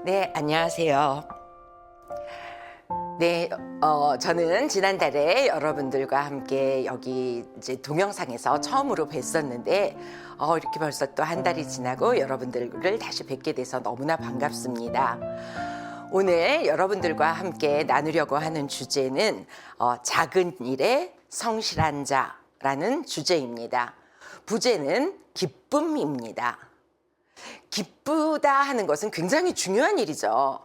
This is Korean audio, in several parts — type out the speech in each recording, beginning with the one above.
네, 안녕하세요. 네, 저는 지난달에 여러분들과 함께 여기 이제 동영상에서 처음으로 뵀었는데, 이렇게 벌써 또 한 달이 지나고 여러분들을 다시 뵙게 돼서 너무나 반갑습니다. 오늘 여러분들과 함께 나누려고 하는 주제는 작은 일에 성실한 자라는 주제입니다. 부제는 기쁨입니다. 기쁘다 하는 것은 굉장히 중요한 일이죠.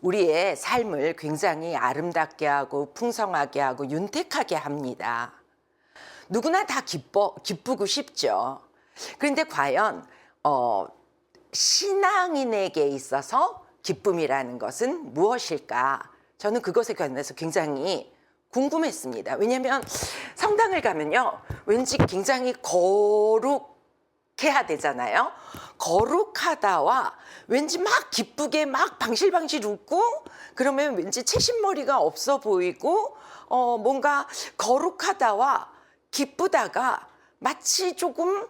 우리의 삶을 굉장히 아름답게 하고 풍성하게 하고 윤택하게 합니다. 누구나 다 기쁘고 싶죠. 그런데 과연 신앙인에게 있어서 기쁨이라는 것은 무엇일까? 저는 그것에 관해서 굉장히 궁금했습니다. 왜냐하면 성당을 가면요, 왠지 굉장히 거룩해야 되잖아요. 거룩하다와 왠지 막 기쁘게 막 방실방실 웃고 그러면 왠지 채신머리가 없어 보이고 뭔가 거룩하다와 기쁘다가 마치 조금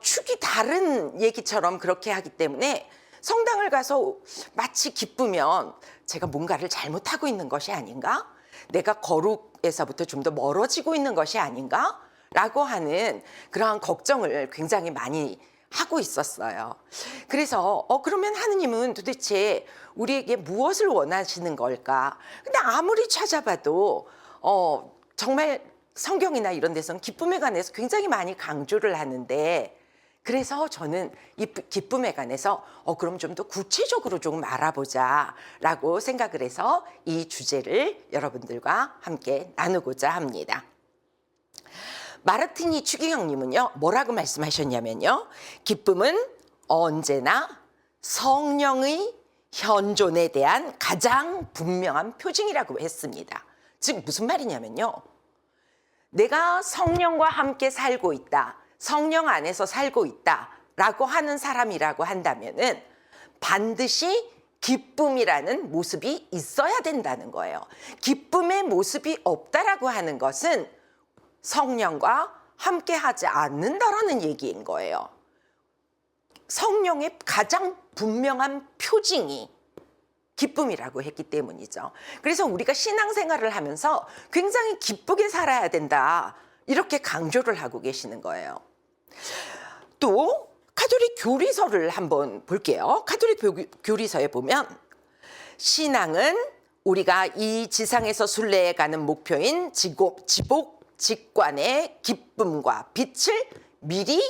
축이 다른 얘기처럼 그렇게 하기 때문에 성당을 가서 마치 기쁘면 제가 뭔가를 잘못하고 있는 것이 아닌가? 내가 거룩에서부터 좀 더 멀어지고 있는 것이 아닌가? 라고 하는 그러한 걱정을 굉장히 많이 하고 있었어요. 그래서 그러면 하느님은 도대체 우리에게 무엇을 원하시는 걸까? 근데 아무리 찾아봐도 정말 성경이나 이런 데서는 기쁨에 관해서 굉장히 많이 강조를 하는데, 그래서 저는 이 기쁨에 관해서 그럼 좀 더 구체적으로 조금 알아보자 라고 생각을 해서 이 주제를 여러분들과 함께 나누고자 합니다. 마르티니 추기경님은요, 뭐라고 말씀하셨냐면요, 기쁨은 언제나 성령의 현존에 대한 가장 분명한 표징이라고 했습니다. 즉 무슨 말이냐면요, 내가 성령과 함께 살고 있다, 성령 안에서 살고 있다 라고 하는 사람이라고 한다면은 반드시 기쁨이라는 모습이 있어야 된다는 거예요. 기쁨의 모습이 없다라고 하는 것은 성령과 함께 하지 않는다라는 얘기인 거예요. 성령의 가장 분명한 표징이 기쁨이라고 했기 때문이죠. 그래서 우리가 신앙생활을 하면서 굉장히 기쁘게 살아야 된다, 이렇게 강조를 하고 계시는 거예요. 또 가톨릭 교리서를 한번 볼게요. 가톨릭 교리서에 보면 신앙은 우리가 이 지상에서 순례해가는 목표인 지복 직관의 기쁨과 빛을 미리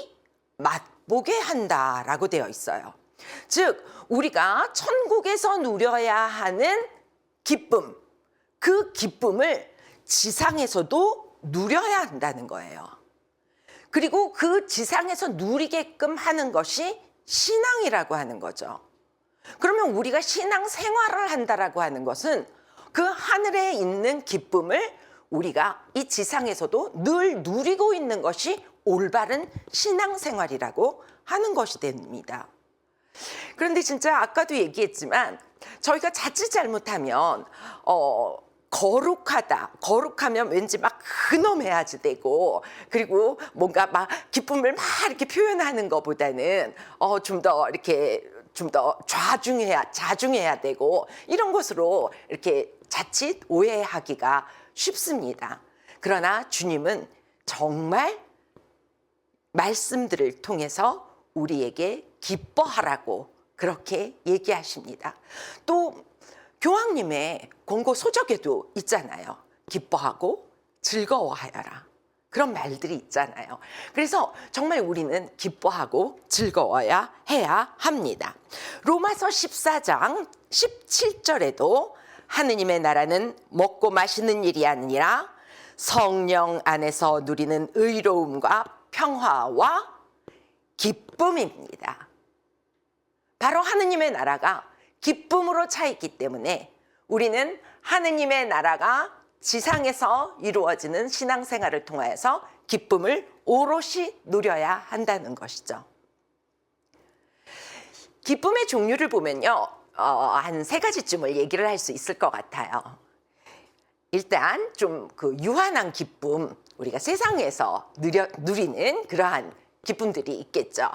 맛보게 한다라고 되어 있어요. 즉 우리가 천국에서 누려야 하는 기쁨, 그 기쁨을 지상에서도 누려야 한다는 거예요. 그리고 그 지상에서 누리게끔 하는 것이 신앙이라고 하는 거죠. 그러면 우리가 신앙 생활을 한다라고 하는 것은 그 하늘에 있는 기쁨을 우리가 이 지상에서도 늘 누리고 있는 것이 올바른 신앙생활이라고 하는 것이 됩니다. 그런데 진짜 아까도 얘기했지만 저희가 자칫 잘못하면 거룩하면 왠지 막 근엄해야지 되고, 그리고 뭔가 막 기쁨을 막 이렇게 표현하는 것보다는 좀 더 자중해야 되고, 이런 것으로 이렇게 자칫 오해하기가 쉽습니다. 그러나 주님은 정말 말씀들을 통해서 우리에게 기뻐하라고 그렇게 얘기하십니다. 또 교황님의 권고 소적에도 있잖아요. 기뻐하고 즐거워하여라, 그런 말들이 있잖아요. 그래서 정말 우리는 기뻐하고 즐거워야 해야 합니다. 로마서 14장 17절에도 하느님의 나라는 먹고 마시는 일이 아니라 성령 안에서 누리는 의로움과 평화와 기쁨입니다. 바로 하느님의 나라가 기쁨으로 차 있기 때문에 우리는 하느님의 나라가 지상에서 이루어지는 신앙생활을 통하여서 기쁨을 오롯이 누려야 한다는 것이죠. 기쁨의 종류를 보면요, 한 3가지쯤을 얘기를 할 수 있을 것 같아요. 일단 좀 그 유한한 기쁨, 우리가 세상에서 누리는 그러한 기쁨들이 있겠죠.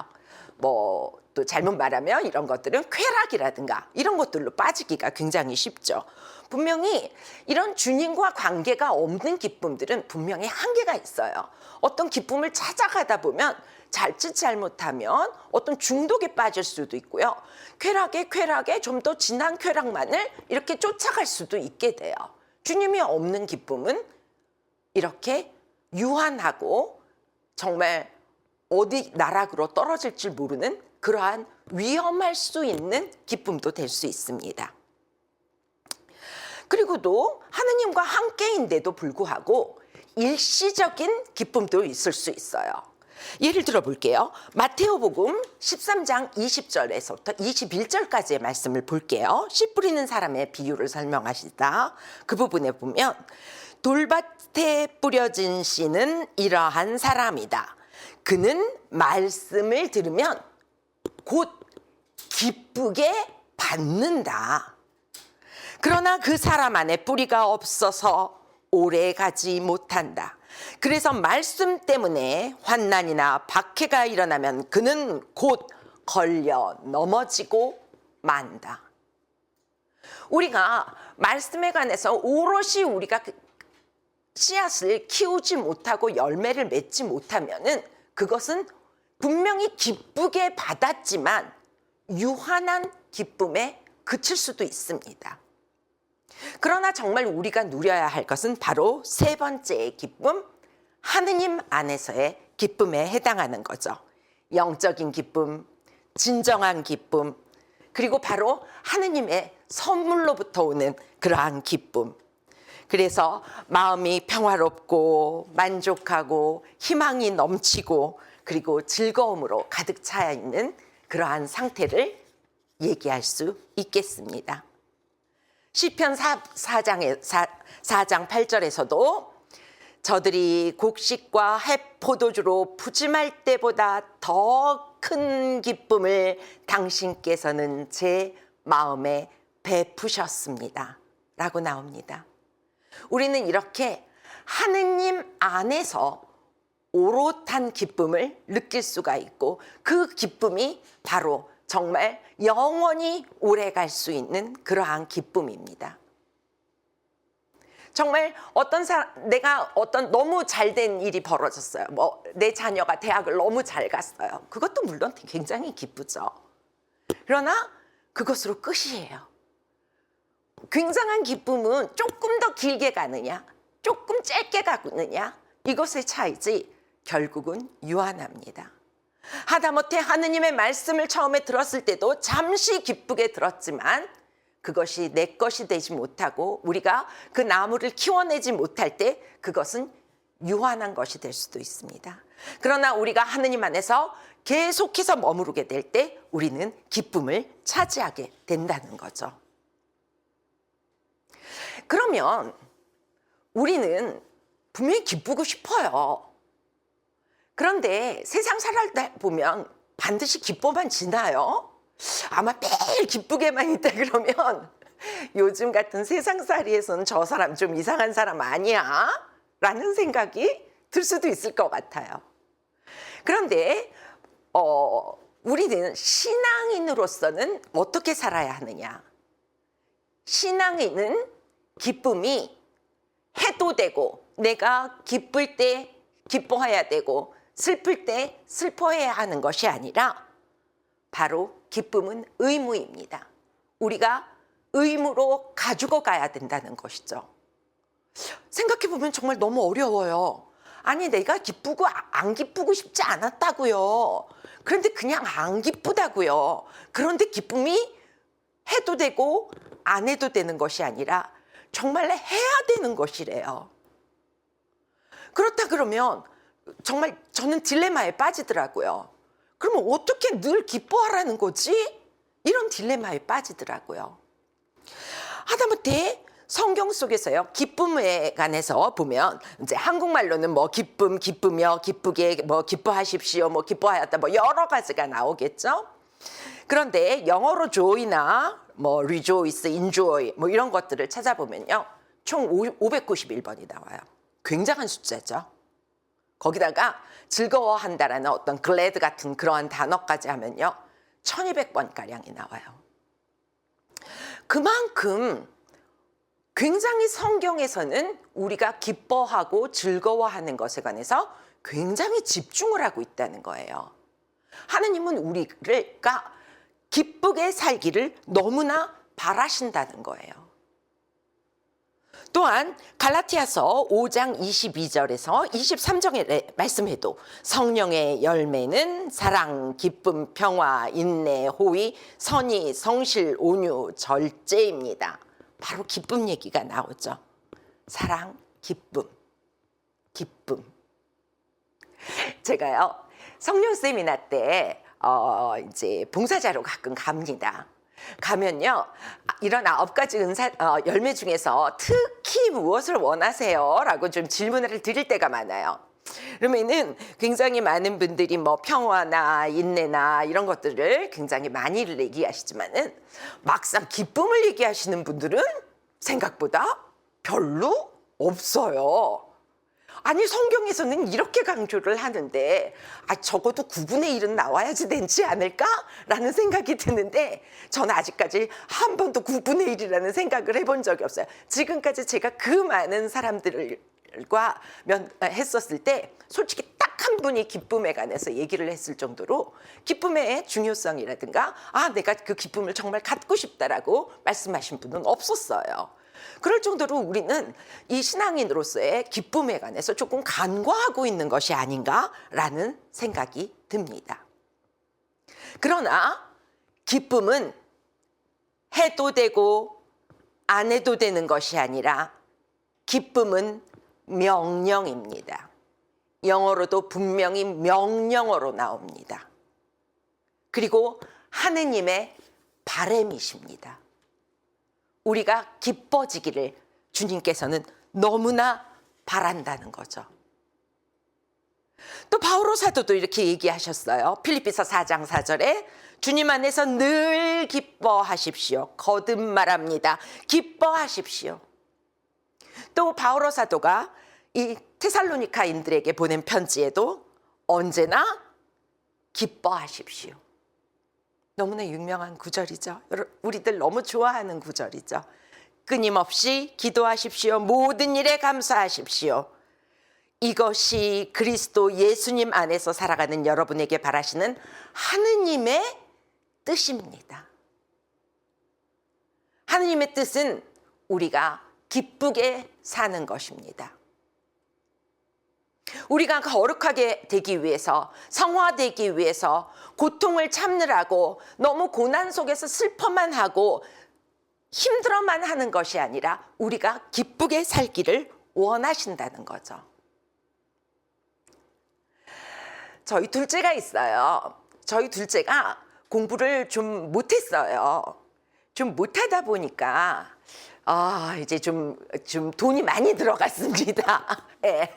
뭐 또 잘못 말하면 이런 것들은 쾌락이라든가 이런 것들로 빠지기가 굉장히 쉽죠. 분명히 이런 주님과 관계가 없는 기쁨들은 분명히 한계가 있어요. 어떤 기쁨을 찾아가다 보면 자칫 잘못하면 어떤 중독에 빠질 수도 있고요. 쾌락에 좀 더 진한 쾌락만을 이렇게 쫓아갈 수도 있게 돼요. 주님이 없는 기쁨은 이렇게 유한하고 정말 어디 나락으로 떨어질 줄 모르는 그러한 위험할 수 있는 기쁨도 될 수 있습니다. 그리고도 하느님과 함께인데도 불구하고 일시적인 기쁨도 있을 수 있어요. 예를 들어 볼게요. 마테오복음 13장 20절에서부터 21절까지의 말씀을 볼게요. 씨 뿌리는 사람의 비유를 설명하시다. 그 부분에 보면 돌밭에 뿌려진 씨는 이러한 사람이다. 그는 말씀을 들으면 곧 기쁘게 받는다. 그러나 그 사람 안에 뿌리가 없어서 오래 가지 못한다. 그래서 말씀 때문에 환난이나 박해가 일어나면 그는 곧 걸려 넘어지고 만다. 우리가 말씀에 관해서 오롯이 우리가 씨앗을 키우지 못하고 열매를 맺지 못하면은 그것은 분명히 기쁘게 받았지만 유한한 기쁨에 그칠 수도 있습니다. 그러나 정말 우리가 누려야 할 것은 바로 세 번째의 기쁨, 하느님 안에서의 기쁨에 해당하는 거죠. 영적인 기쁨, 진정한 기쁨, 그리고 바로 하느님의 선물로부터 오는 그러한 기쁨. 그래서 마음이 평화롭고 만족하고 희망이 넘치고 그리고 즐거움으로 가득 차 있는 그러한 상태를 얘기할 수 있겠습니다. 시편 4장 8절에서도 저들이 곡식과 햇 포도주로 푸짐할 때보다 더 큰 기쁨을 당신께서는 제 마음에 베푸셨습니다. 라고 나옵니다. 우리는 이렇게 하느님 안에서 오롯한 기쁨을 느낄 수가 있고 그 기쁨이 바로 정말 영원히 오래 갈 수 있는 그러한 기쁨입니다. 정말 내가 어떤 너무 잘된 일이 벌어졌어요. 내 자녀가 대학을 너무 잘 갔어요. 그것도 물론 굉장히 기쁘죠. 그러나 그것으로 끝이에요. 굉장한 기쁨은 조금 더 길게 가느냐, 조금 짧게 가느냐, 이것의 차이지 결국은 유한합니다. 하다못해 하느님의 말씀을 처음에 들었을 때도 잠시 기쁘게 들었지만 그것이 내 것이 되지 못하고 우리가 그 나무를 키워내지 못할 때 그것은 유한한 것이 될 수도 있습니다. 그러나 우리가 하느님 안에서 계속해서 머무르게 될 때 우리는 기쁨을 차지하게 된다는 거죠. 그러면 우리는 분명히 기쁘고 싶어요. 그런데 세상 살다 보면 반드시 기뻐만 지나요? 아마 매일 기쁘게만 있다 그러면 요즘 같은 세상살이에서는 저 사람 좀 이상한 사람 아니야? 라는 생각이 들 수도 있을 것 같아요. 그런데 우리는 신앙인으로서는 어떻게 살아야 하느냐? 신앙인은 기쁨이 해도 되고 내가 기쁠 때 기뻐해야 되고 슬플 때 슬퍼해야 하는 것이 아니라 바로 기쁨은 의무입니다. 우리가 의무로 가지고 가야 된다는 것이죠. 생각해보면 정말 너무 어려워요. 아니 내가 기쁘고 안 기쁘고 싶지 않았다고요. 그런데 그냥 안 기쁘다고요. 그런데 기쁨이 해도 되고 안 해도 되는 것이 아니라 정말 해야 되는 것이래요. 그렇다 그러면 정말 저는 딜레마에 빠지더라고요. 그러면 어떻게 늘 기뻐하라는 거지? 이런 딜레마에 빠지더라고요. 하다못해 성경 속에서요, 기쁨에 관해서 보면 이제 한국말로는 뭐 기쁨, 기쁘며, 기쁘게, 뭐 기뻐하십시오, 뭐 기뻐하였다, 뭐 여러 가지가 나오겠죠. 그런데 영어로 joy나 뭐 rejoice, enjoy 뭐 이런 것들을 찾아보면요, 총 591번이 나와요. 굉장한 숫자죠. 거기다가 즐거워한다라는 어떤 glad 같은 그러한 단어까지 하면요, 1200번가량이 나와요. 그만큼 굉장히 성경에서는 우리가 기뻐하고 즐거워하는 것에 관해서 굉장히 집중을 하고 있다는 거예요. 하느님은 우리가 기쁘게 살기를 너무나 바라신다는 거예요. 또한 갈라티아서 5장 22절에서 23절의 말씀에도 성령의 열매는 사랑, 기쁨, 평화, 인내, 호의, 선의, 성실, 온유, 절제입니다. 바로 기쁨 얘기가 나오죠. 사랑, 기쁨, 기쁨. 제가요 성령 세미나 때 이제 봉사자로 가끔 갑니다. 가면요 이런 9가지 열매 중에서 특히 무엇을 원하세요? 라고 좀 질문을 드릴 때가 많아요. 그러면은 굉장히 많은 분들이 뭐 평화나 인내나 이런 것들을 굉장히 많이 얘기하시지만은 막상 기쁨을 얘기하시는 분들은 생각보다 별로 없어요. 아니 성경에서는 이렇게 강조를 하는데 적어도 9분의 1은 나와야지 되지 않을까라는 생각이 드는데 저는 아직까지 한 번도 9분의 1이라는 생각을 해본 적이 없어요. 지금까지 제가 그 많은 사람들과 했었을 때 솔직히 딱 한 분이 기쁨에 관해서 얘기를 했을 정도로 기쁨의 중요성이라든가 내가 그 기쁨을 정말 갖고 싶다라고 말씀하신 분은 없었어요. 그럴 정도로 우리는 이 신앙인으로서의 기쁨에 관해서 조금 간과하고 있는 것이 아닌가라는 생각이 듭니다. 그러나 기쁨은 해도 되고 안 해도 되는 것이 아니라 기쁨은 명령입니다. 영어로도 분명히 명령어로 나옵니다. 그리고 하느님의 바램이십니다. 우리가 기뻐지기를 주님께서는 너무나 바란다는 거죠. 또 바오로 사도도 이렇게 얘기하셨어요. 필립비서 4장 4절에 주님 안에서 늘 기뻐하십시오. 거듭 말합니다. 기뻐하십시오. 또 바오로 사도가 이 테살로니카인들에게 보낸 편지에도 언제나 기뻐하십시오. 너무나 유명한 구절이죠. 우리들 너무 좋아하는 구절이죠. 끊임없이 기도하십시오. 모든 일에 감사하십시오. 이것이 그리스도 예수님 안에서 살아가는 여러분에게 바라시는 하느님의 뜻입니다. 하느님의 뜻은 우리가 기쁘게 사는 것입니다. 우리가 거룩하게 되기 위해서, 성화되기 위해서 고통을 참느라고 너무 고난 속에서 슬퍼만 하고 힘들어만 하는 것이 아니라 우리가 기쁘게 살기를 원하신다는 거죠. 저희 둘째가 있어요. 저희 둘째가 공부를 좀 못했어요. 좀 못하다 보니까 이제 좀 돈이 많이 들어갔습니다. 예.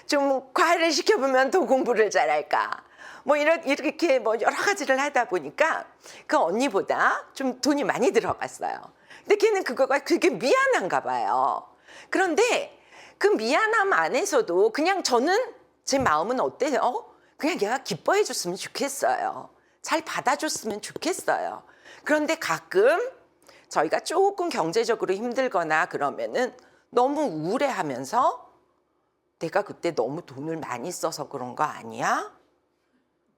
좀 과외를 시켜보면 더 공부를 잘할까. 뭐 이렇게 뭐 여러 가지를 하다 보니까 그 언니보다 좀 돈이 많이 들어갔어요. 근데 걔는 그거가 그게 미안한가 봐요. 그런데 그 미안함 안에서도 그냥 저는 제 마음은 어때요? 그냥 얘가 기뻐해 줬으면 좋겠어요. 잘 받아줬으면 좋겠어요. 그런데 가끔 저희가 조금 경제적으로 힘들거나 그러면은 너무 우울해하면서 내가 그때 너무 돈을 많이 써서 그런 거 아니야?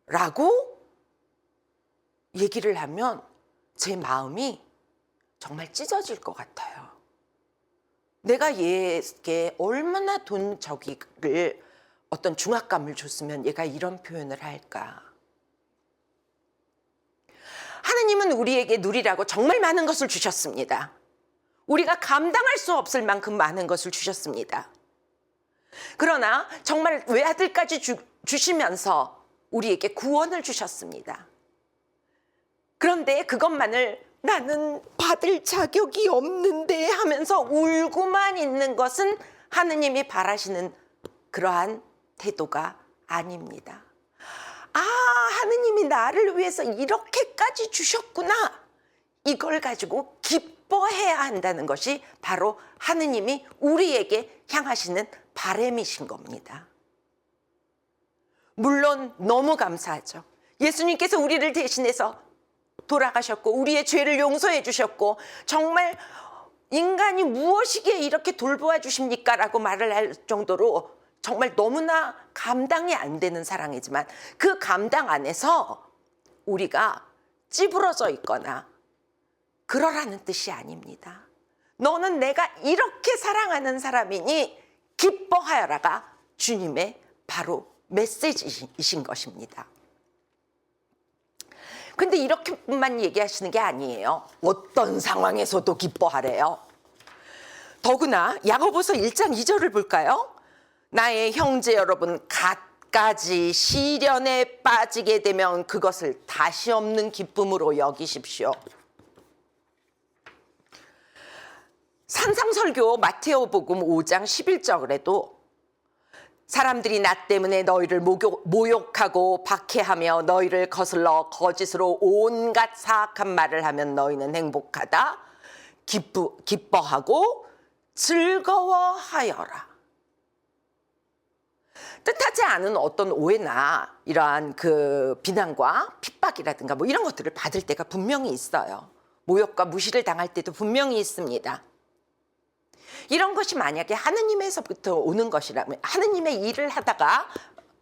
라고 얘기를 하면 제 마음이 정말 찢어질 것 같아요. 내가 얘에게 얼마나 돈 저기를 어떤 중압감을 줬으면 얘가 이런 표현을 할까? 하느님은 우리에게 누리라고 정말 많은 것을 주셨습니다. 우리가 감당할 수 없을 만큼 많은 것을 주셨습니다. 그러나 정말 외아들까지 주시면서 우리에게 구원을 주셨습니다. 그런데 그것만을 나는 받을 자격이 없는데 하면서 울고만 있는 것은 하느님이 바라시는 그러한 태도가 아닙니다. 하느님이 나를 위해서 이렇게까지 주셨구나. 이걸 가지고 기뻐해야 한다는 것이 바로 하느님이 우리에게 향하시는 바람이신 겁니다. 물론 너무 감사하죠. 예수님께서 우리를 대신해서 돌아가셨고 우리의 죄를 용서해 주셨고 정말 인간이 무엇이기에 이렇게 돌보아 주십니까? 라고 말을 할 정도로 정말 너무나 감당이 안 되는 사랑이지만 그 감당 안에서 우리가 찌부러져 있거나 그러라는 뜻이 아닙니다. 너는 내가 이렇게 사랑하는 사람이니 기뻐하여라가 주님의 바로 메시지이신 것입니다. 근데 이렇게만 얘기하시는 게 아니에요. 어떤 상황에서도 기뻐하래요. 더구나 야고보서 1장 2절을 볼까요? 나의 형제 여러분, 갖가지 시련에 빠지게 되면 그것을 다시 없는 기쁨으로 여기십시오. 산상설교 마테오복음 5장 11절에도 사람들이 나 때문에 너희를 모욕하고 박해하며 너희를 거슬러 거짓으로 온갖 사악한 말을 하면 너희는 행복하다. 기뻐하고 즐거워하여라. 뜻하지 않은 어떤 오해나 이러한 그 비난과 핍박이라든가 뭐 이런 것들을 받을 때가 분명히 있어요. 모욕과 무시를 당할 때도 분명히 있습니다. 이런 것이 만약에 하느님에서부터 오는 것이라면, 하느님의 일을 하다가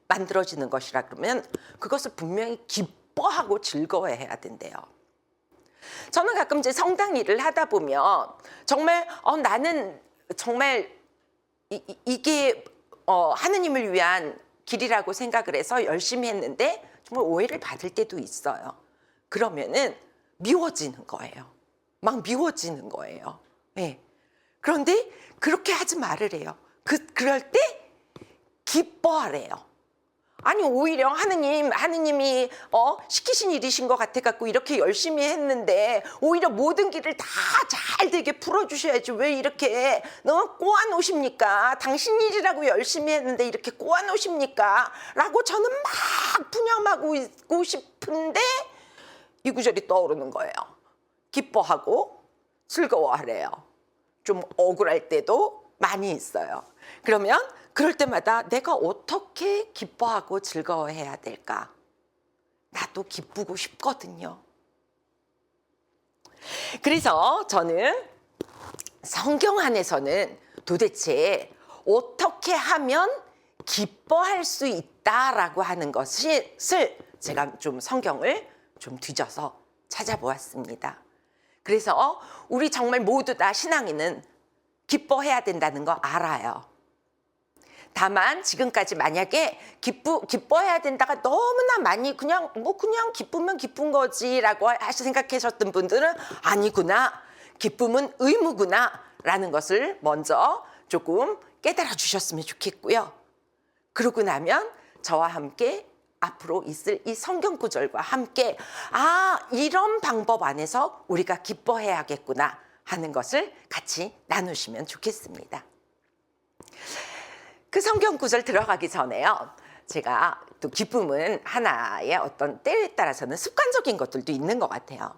만들어지는 것이라 그러면 그것을 분명히 기뻐하고 즐거워해야 된대요. 저는 가끔 이제 성당 일을 하다 보면 정말 나는 정말 이게 하느님을 위한 길이라고 생각을 해서 열심히 했는데 정말 오해를 받을 때도 있어요. 그러면은 미워지는 거예요. 막 미워지는 거예요. 네. 그런데 그렇게 하지 말으래요. 그럴 때 기뻐하래요. 아니 오히려 하느님이 시키신 일이신 것 같아 갖고 이렇게 열심히 했는데 오히려 모든 길을 다 잘 되게 풀어주셔야지 왜 이렇게 너무 꼬아놓으십니까? 당신 일이라고 열심히 했는데 이렇게 꼬아놓으십니까? 라고 저는 막 푸념하고 있고 싶은데 이 구절이 떠오르는 거예요. 기뻐하고 즐거워하래요. 좀 억울할 때도 많이 있어요. 그러면 그럴 때마다 내가 어떻게 기뻐하고 즐거워해야 될까? 나도 기쁘고 싶거든요. 그래서 저는 성경 안에서는 도대체 어떻게 하면 기뻐할 수 있다라고 하는 것을 제가 좀 성경을 좀 뒤져서 찾아보았습니다. 그래서 우리 정말 모두 다 신앙인은 기뻐해야 된다는 거 알아요. 다만 지금까지 만약에 기뻐해야 된다가 너무나 많이 그냥 기쁘면 기쁜 거지라고 생각하셨던 분들은 아니구나, 기쁨은 의무구나 라는 것을 먼저 조금 깨달아 주셨으면 좋겠고요. 그러고 나면 저와 함께 앞으로 있을 이 성경 구절과 함께 이런 방법 안에서 우리가 기뻐해야겠구나 하는 것을 같이 나누시면 좋겠습니다. 그 성경 구절 들어가기 전에요. 제가 또 기쁨은 하나의 어떤 때에 따라서는 습관적인 것들도 있는 것 같아요.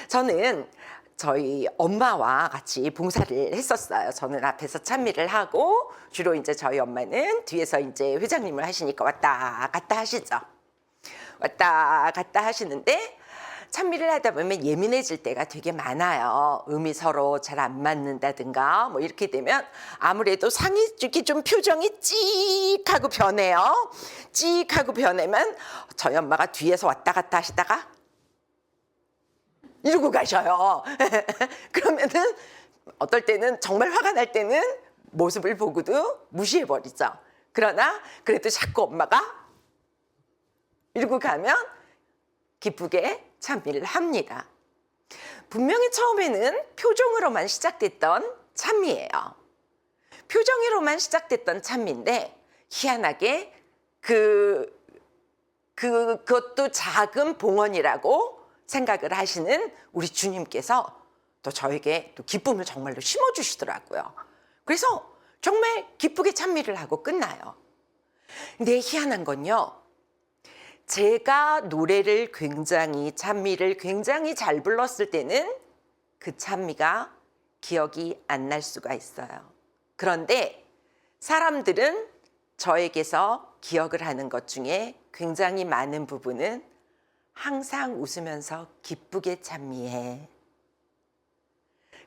저는 저희 엄마와 같이 봉사를 했었어요. 저는 앞에서 찬미를 하고 주로 이제 저희 엄마는 뒤에서 이제 회장님을 하시니까 왔다 갔다 하시죠. 왔다 갔다 하시는데 찬미를 하다 보면 예민해질 때가 되게 많아요. 음이 서로 잘 안 맞는다든가 뭐 이렇게 되면 아무래도 상이 이렇게 좀 표정이 찍하고 변해요. 찍하고 변하면 저희 엄마가 뒤에서 왔다 갔다 하시다가 이러고 가셔요. 그러면은 어떨 때는 정말 화가 날 때는 모습을 보고도 무시해버리죠. 그러나 그래도 자꾸 엄마가 이러고 가면 기쁘게 찬미를 합니다. 분명히 처음에는 표정으로만 시작됐던 찬미예요. 표정으로만 시작됐던 찬미인데 희한하게 그것도 작은 봉헌이라고 생각을 하시는 우리 주님께서 또 저에게 또 기쁨을 정말로 심어주시더라고요. 그래서 정말 기쁘게 찬미를 하고 끝나요. 근데 희한한 건요, 제가 노래를 찬미를 굉장히 잘 불렀을 때는 그 찬미가 기억이 안 날 수가 있어요. 그런데 사람들은 저에게서 기억을 하는 것 중에 굉장히 많은 부분은 항상 웃으면서 기쁘게 찬미해.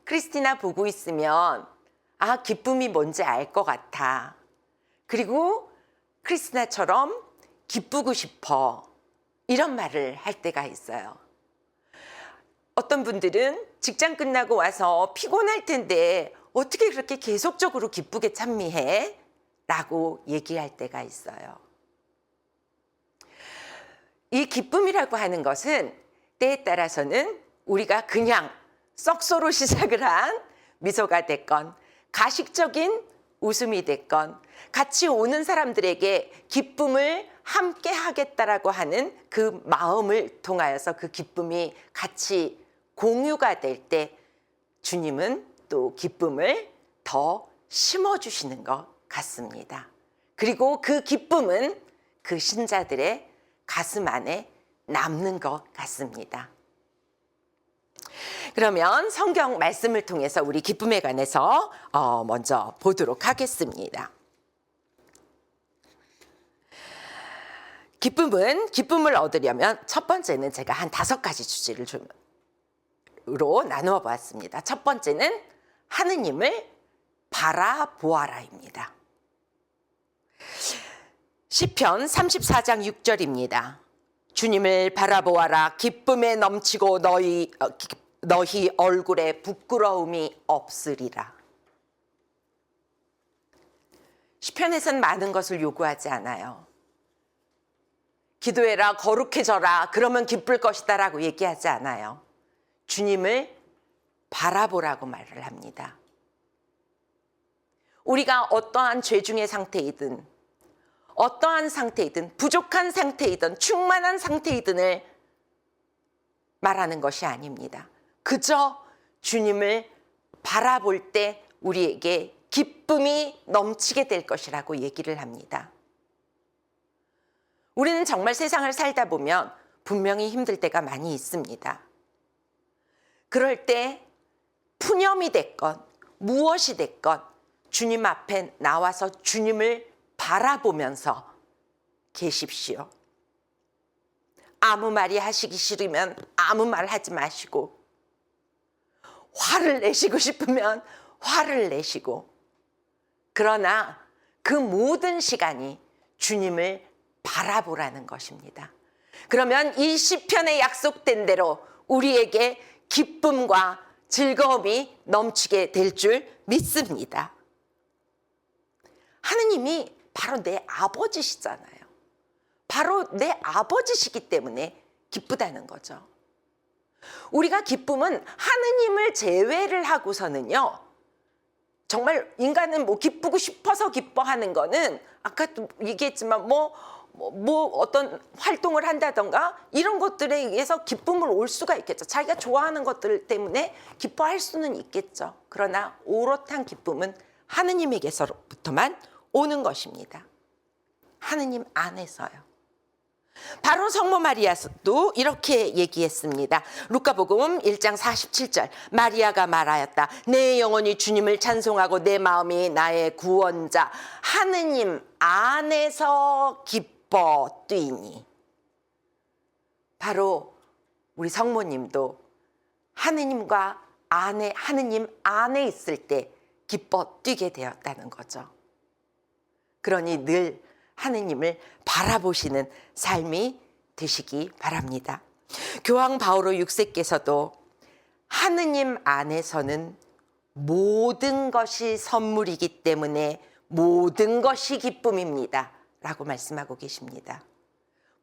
크리스티나 보고 있으면 기쁨이 뭔지 알 것 같아. 그리고 크리스티나처럼 기쁘고 싶어. 이런 말을 할 때가 있어요. 어떤 분들은 직장 끝나고 와서 피곤할 텐데 어떻게 그렇게 계속적으로 기쁘게 찬미해? 라고 얘기할 때가 있어요. 이 기쁨이라고 하는 것은 때에 따라서는 우리가 그냥 썩소로 시작을 한 미소가 됐건 가식적인 웃음이 됐건 같이 오는 사람들에게 기쁨을 함께 하겠다라고 하는 그 마음을 통하여서 그 기쁨이 같이 공유가 될 때 주님은 또 기쁨을 더 심어주시는 것 같습니다. 그리고 그 기쁨은 그 신자들의 가슴 안에 남는 것 같습니다. 그러면 성경 말씀을 통해서 우리 기쁨에 관해서 먼저 보도록 하겠습니다. 기쁨을 얻으려면 첫 번째는 제가 한 5가지 주제를 으로 나누어 보았습니다. 첫 번째는 하느님을 바라보아라입니다. 시편 34장 6절입니다. 주님을 바라보아라. 기쁨에 넘치고 너희 얼굴에 부끄러움이 없으리라. 시편에선 많은 것을 요구하지 않아요. 기도해라, 거룩해져라, 그러면 기쁠 것이다 라고 얘기하지 않아요. 주님을 바라보라고 말을 합니다. 우리가 어떠한 죄 중의 상태이든 어떠한 상태이든 부족한 상태이든 충만한 상태이든을 말하는 것이 아닙니다. 그저 주님을 바라볼 때 우리에게 기쁨이 넘치게 될 것이라고 얘기를 합니다. 우리는 정말 세상을 살다 보면 분명히 힘들 때가 많이 있습니다. 그럴 때 푸념이 됐건 무엇이 됐건 주님 앞에 나와서 주님을 바라보면서 계십시오. 아무 말이 하시기 싫으면 아무 말 하지 마시고, 화를 내시고 싶으면 화를 내시고, 그러나 그 모든 시간이 주님을 바라보라는 것입니다. 그러면 이 시편에 약속된 대로 우리에게 기쁨과 즐거움이 넘치게 될 줄 믿습니다. 하느님이 바로 내 아버지시잖아요. 바로 내 아버지시기 때문에 기쁘다는 거죠. 우리가 기쁨은 하느님을 제외를 하고서는요, 정말 인간은 기쁘고 싶어서 기뻐하는 거는 아까도 얘기했지만 어떤 활동을 한다던가 이런 것들에 의해서 기쁨을 올 수가 있겠죠. 자기가 좋아하는 것들 때문에 기뻐할 수는 있겠죠. 그러나 오롯한 기쁨은 하느님에게서부터만 오는 것입니다. 하느님 안에서요. 바로 성모 마리아도 이렇게 얘기했습니다. 루카복음 1장 47절. 마리아가 말하였다. 내 영혼이 주님을 찬송하고 내 마음이 나의 구원자 하느님 안에서 기뻐 뛰니. 바로 우리 성모님도 하느님 안에 있을 때 기뻐 뛰게 되었다는 거죠. 그러니 늘 하느님을 바라보시는 삶이 되시기 바랍니다. 교황 바오로 6세께서도 하느님 안에서는 모든 것이 선물이기 때문에 모든 것이 기쁨입니다 라고 말씀하고 계십니다.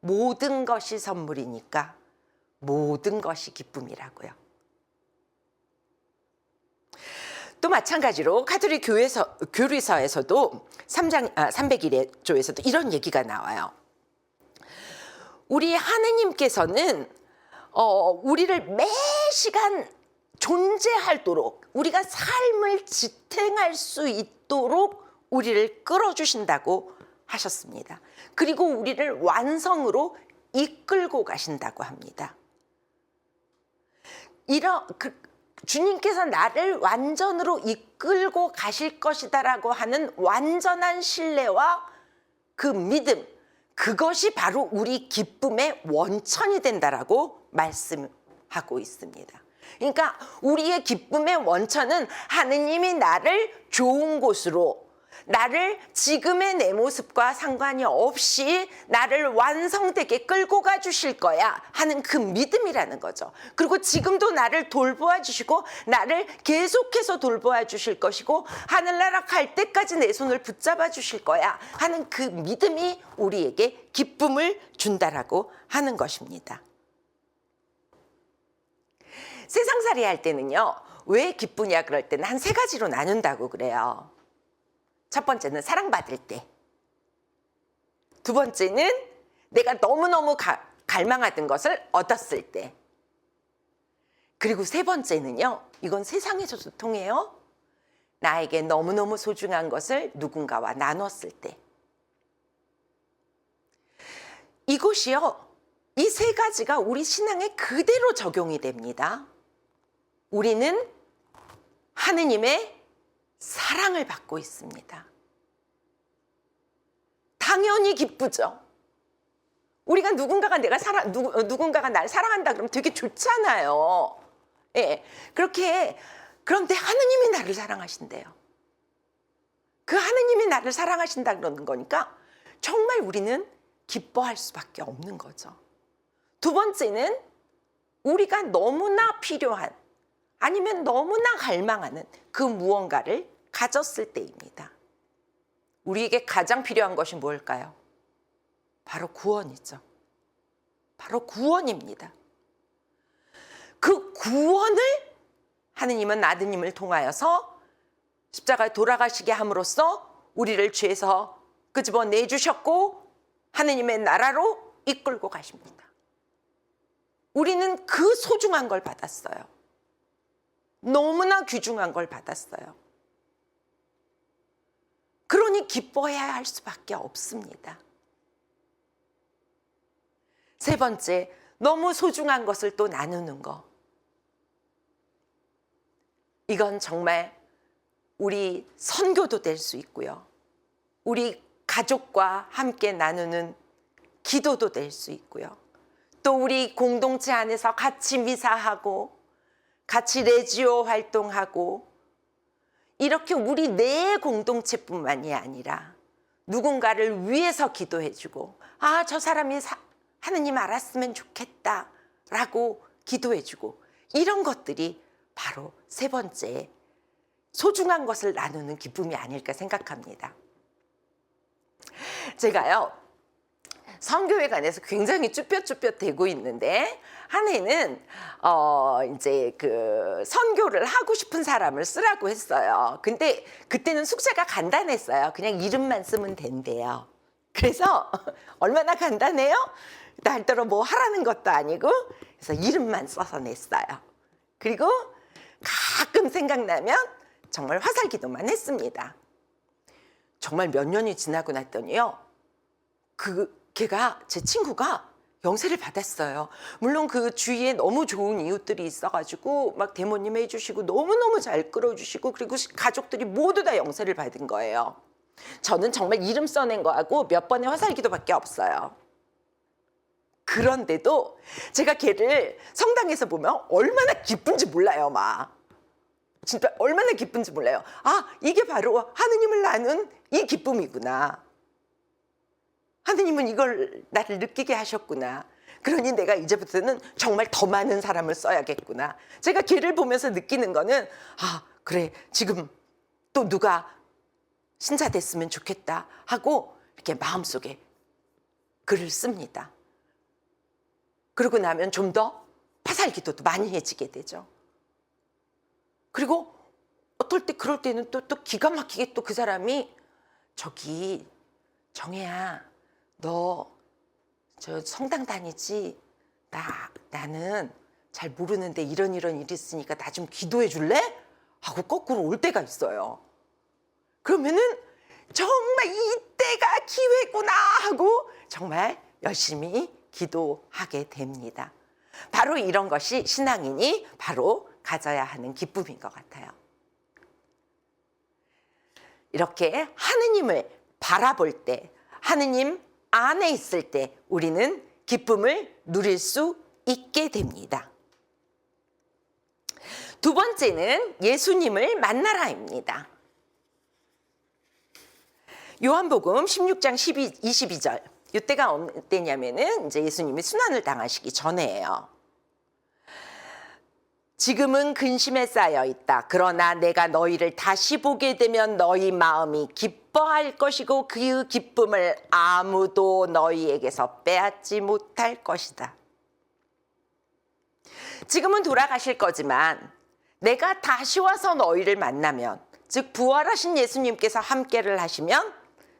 모든 것이 선물이니까 모든 것이 기쁨이라고요. 또 마찬가지로 가톨릭 교리서에서도 301조에서도 이런 얘기가 나와요. 우리 하느님께서는 우리를 매 시간 존재하도록, 우리가 삶을 지탱할 수 있도록 우리를 끌어주신다고 하셨습니다. 그리고 우리를 완성으로 이끌고 가신다고 합니다. 주님께서 나를 완전으로 이끌고 가실 것이다라고 하는 완전한 신뢰와 그 믿음, 그것이 바로 우리 기쁨의 원천이 된다라고 말씀하고 있습니다. 그러니까 우리의 기쁨의 원천은 하느님이 나를 좋은 곳으로, 나를 지금의 내 모습과 상관이 없이 나를 완성되게 끌고 가 주실 거야 하는 그 믿음이라는 거죠. 그리고 지금도 나를 돌보아 주시고 나를 계속해서 돌보아 주실 것이고 하늘나라 갈 때까지 내 손을 붙잡아 주실 거야 하는 그 믿음이 우리에게 기쁨을 준다라고 하는 것입니다. 세상살이 할 때는요, 왜 기쁘냐 그럴 때는 한 3가지로 나눈다고 그래요. 첫 번째는 사랑받을 때, 두 번째는 내가 너무너무 갈망하던 것을 얻었을 때, 그리고 세 번째는요, 이건 세상에서도 통해요. 나에게 너무너무 소중한 것을 누군가와 나눴을 때. 이것이요, 이 3가지가 우리 신앙에 그대로 적용이 됩니다. 우리는 하느님의 사랑을 받고 있습니다. 당연히 기쁘죠. 우리가 누군가가 나를 사랑한다 그러면 되게 좋잖아요. 예. 그런데 하느님이 나를 사랑하신대요. 그 하느님이 나를 사랑하신다 그러는 거니까 정말 우리는 기뻐할 수밖에 없는 거죠. 두 번째는 우리가 너무나 필요한, 아니면 너무나 갈망하는 그 무언가를 가졌을 때입니다. 우리에게 가장 필요한 것이 뭘까요? 바로 구원이죠. 바로 구원입니다. 그 구원을 하느님은 아드님을 통하여서 십자가에 돌아가시게 함으로써 우리를 죄에서 끄집어내 주셨고 하느님의 나라로 이끌고 가십니다. 우리는 그 소중한 걸 받았어요. 너무나 귀중한 걸 받았어요. 그러니 기뻐해야 할 수밖에 없습니다. 세 번째, 너무 소중한 것을 또 나누는 거. 이건 정말 우리 선교도 될 수 있고요. 우리 가족과 함께 나누는 기도도 될 수 있고요. 또 우리 공동체 안에서 같이 미사하고 같이 레지오 활동하고 이렇게 우리 내 공동체뿐만이 아니라 누군가를 위해서 기도해주고 저 사람이 하느님 알았으면 좋겠다라고 기도해주고 이런 것들이 바로 세 번째 소중한 것을 나누는 기쁨이 아닐까 생각합니다. 제가요 선교회관에서 굉장히 쭈뼛쭈뼛 대고 있는데 한 해는 이제 그 선교를 하고 싶은 사람을 쓰라고 했어요. 근데 그때는 숙제가 간단했어요. 그냥 이름만 쓰면 된대요. 그래서 얼마나 간단해요? 날더러 뭐 하라는 것도 아니고 그래서 이름만 써서 냈어요. 그리고 가끔 생각나면 정말 화살기도만 했습니다. 정말 몇 년이 지나고 났더니요. 제 친구가 영세를 받았어요. 물론 그 주위에 너무 좋은 이웃들이 있어가지고 막 대모님 해주시고 너무너무 잘 끌어주시고 그리고 가족들이 모두 다 영세를 받은 거예요. 저는 정말 이름 써낸 거하고 몇 번의 화살기도밖에 없어요. 그런데도 제가 걔를 성당에서 보면 얼마나 기쁜지 몰라요. 막 진짜 얼마나 기쁜지 몰라요. 이게 바로 하느님을 나눈 이 기쁨이구나. 하느님은 이걸 나를 느끼게 하셨구나. 그러니 내가 이제부터는 정말 더 많은 사람을 써야겠구나. 제가 걔를 보면서 느끼는 거는 그래 지금 또 누가 신자 됐으면 좋겠다 하고 이렇게 마음속에 글을 씁니다. 그러고 나면 좀 더 화살기도도 많이 해지게 되죠. 그리고 어떨 때 그럴 때는 또 기가 막히게 또 그 사람이 저기 정혜야 너 저 성당 다니지? 나는 잘 모르는데 이런 일이 있으니까 나 좀 기도해 줄래? 하고 거꾸로 올 때가 있어요. 그러면은 정말 이때가 기회구나 하고 정말 열심히 기도하게 됩니다. 바로 이런 것이 신앙인이 바로 가져야 하는 기쁨인 것 같아요. 이렇게 하느님을 바라볼 때 하느님 안에 있을 때 우리는 기쁨을 누릴 수 있게 됩니다. 두 번째는 예수님을 만나라입니다. 요한복음 16장 22절. 이때가 언제냐면은 이제 예수님이 순환을 당하시기 전에예요. 지금은 근심에 쌓여 있다. 그러나 내가 너희를 다시 보게 되면 너희 마음이 기뻐할 것이고 그 기쁨을 아무도 너희에게서 빼앗지 못할 것이다. 지금은 돌아가실 거지만 내가 다시 와서 너희를 만나면, 즉 부활하신 예수님께서 함께를 하시면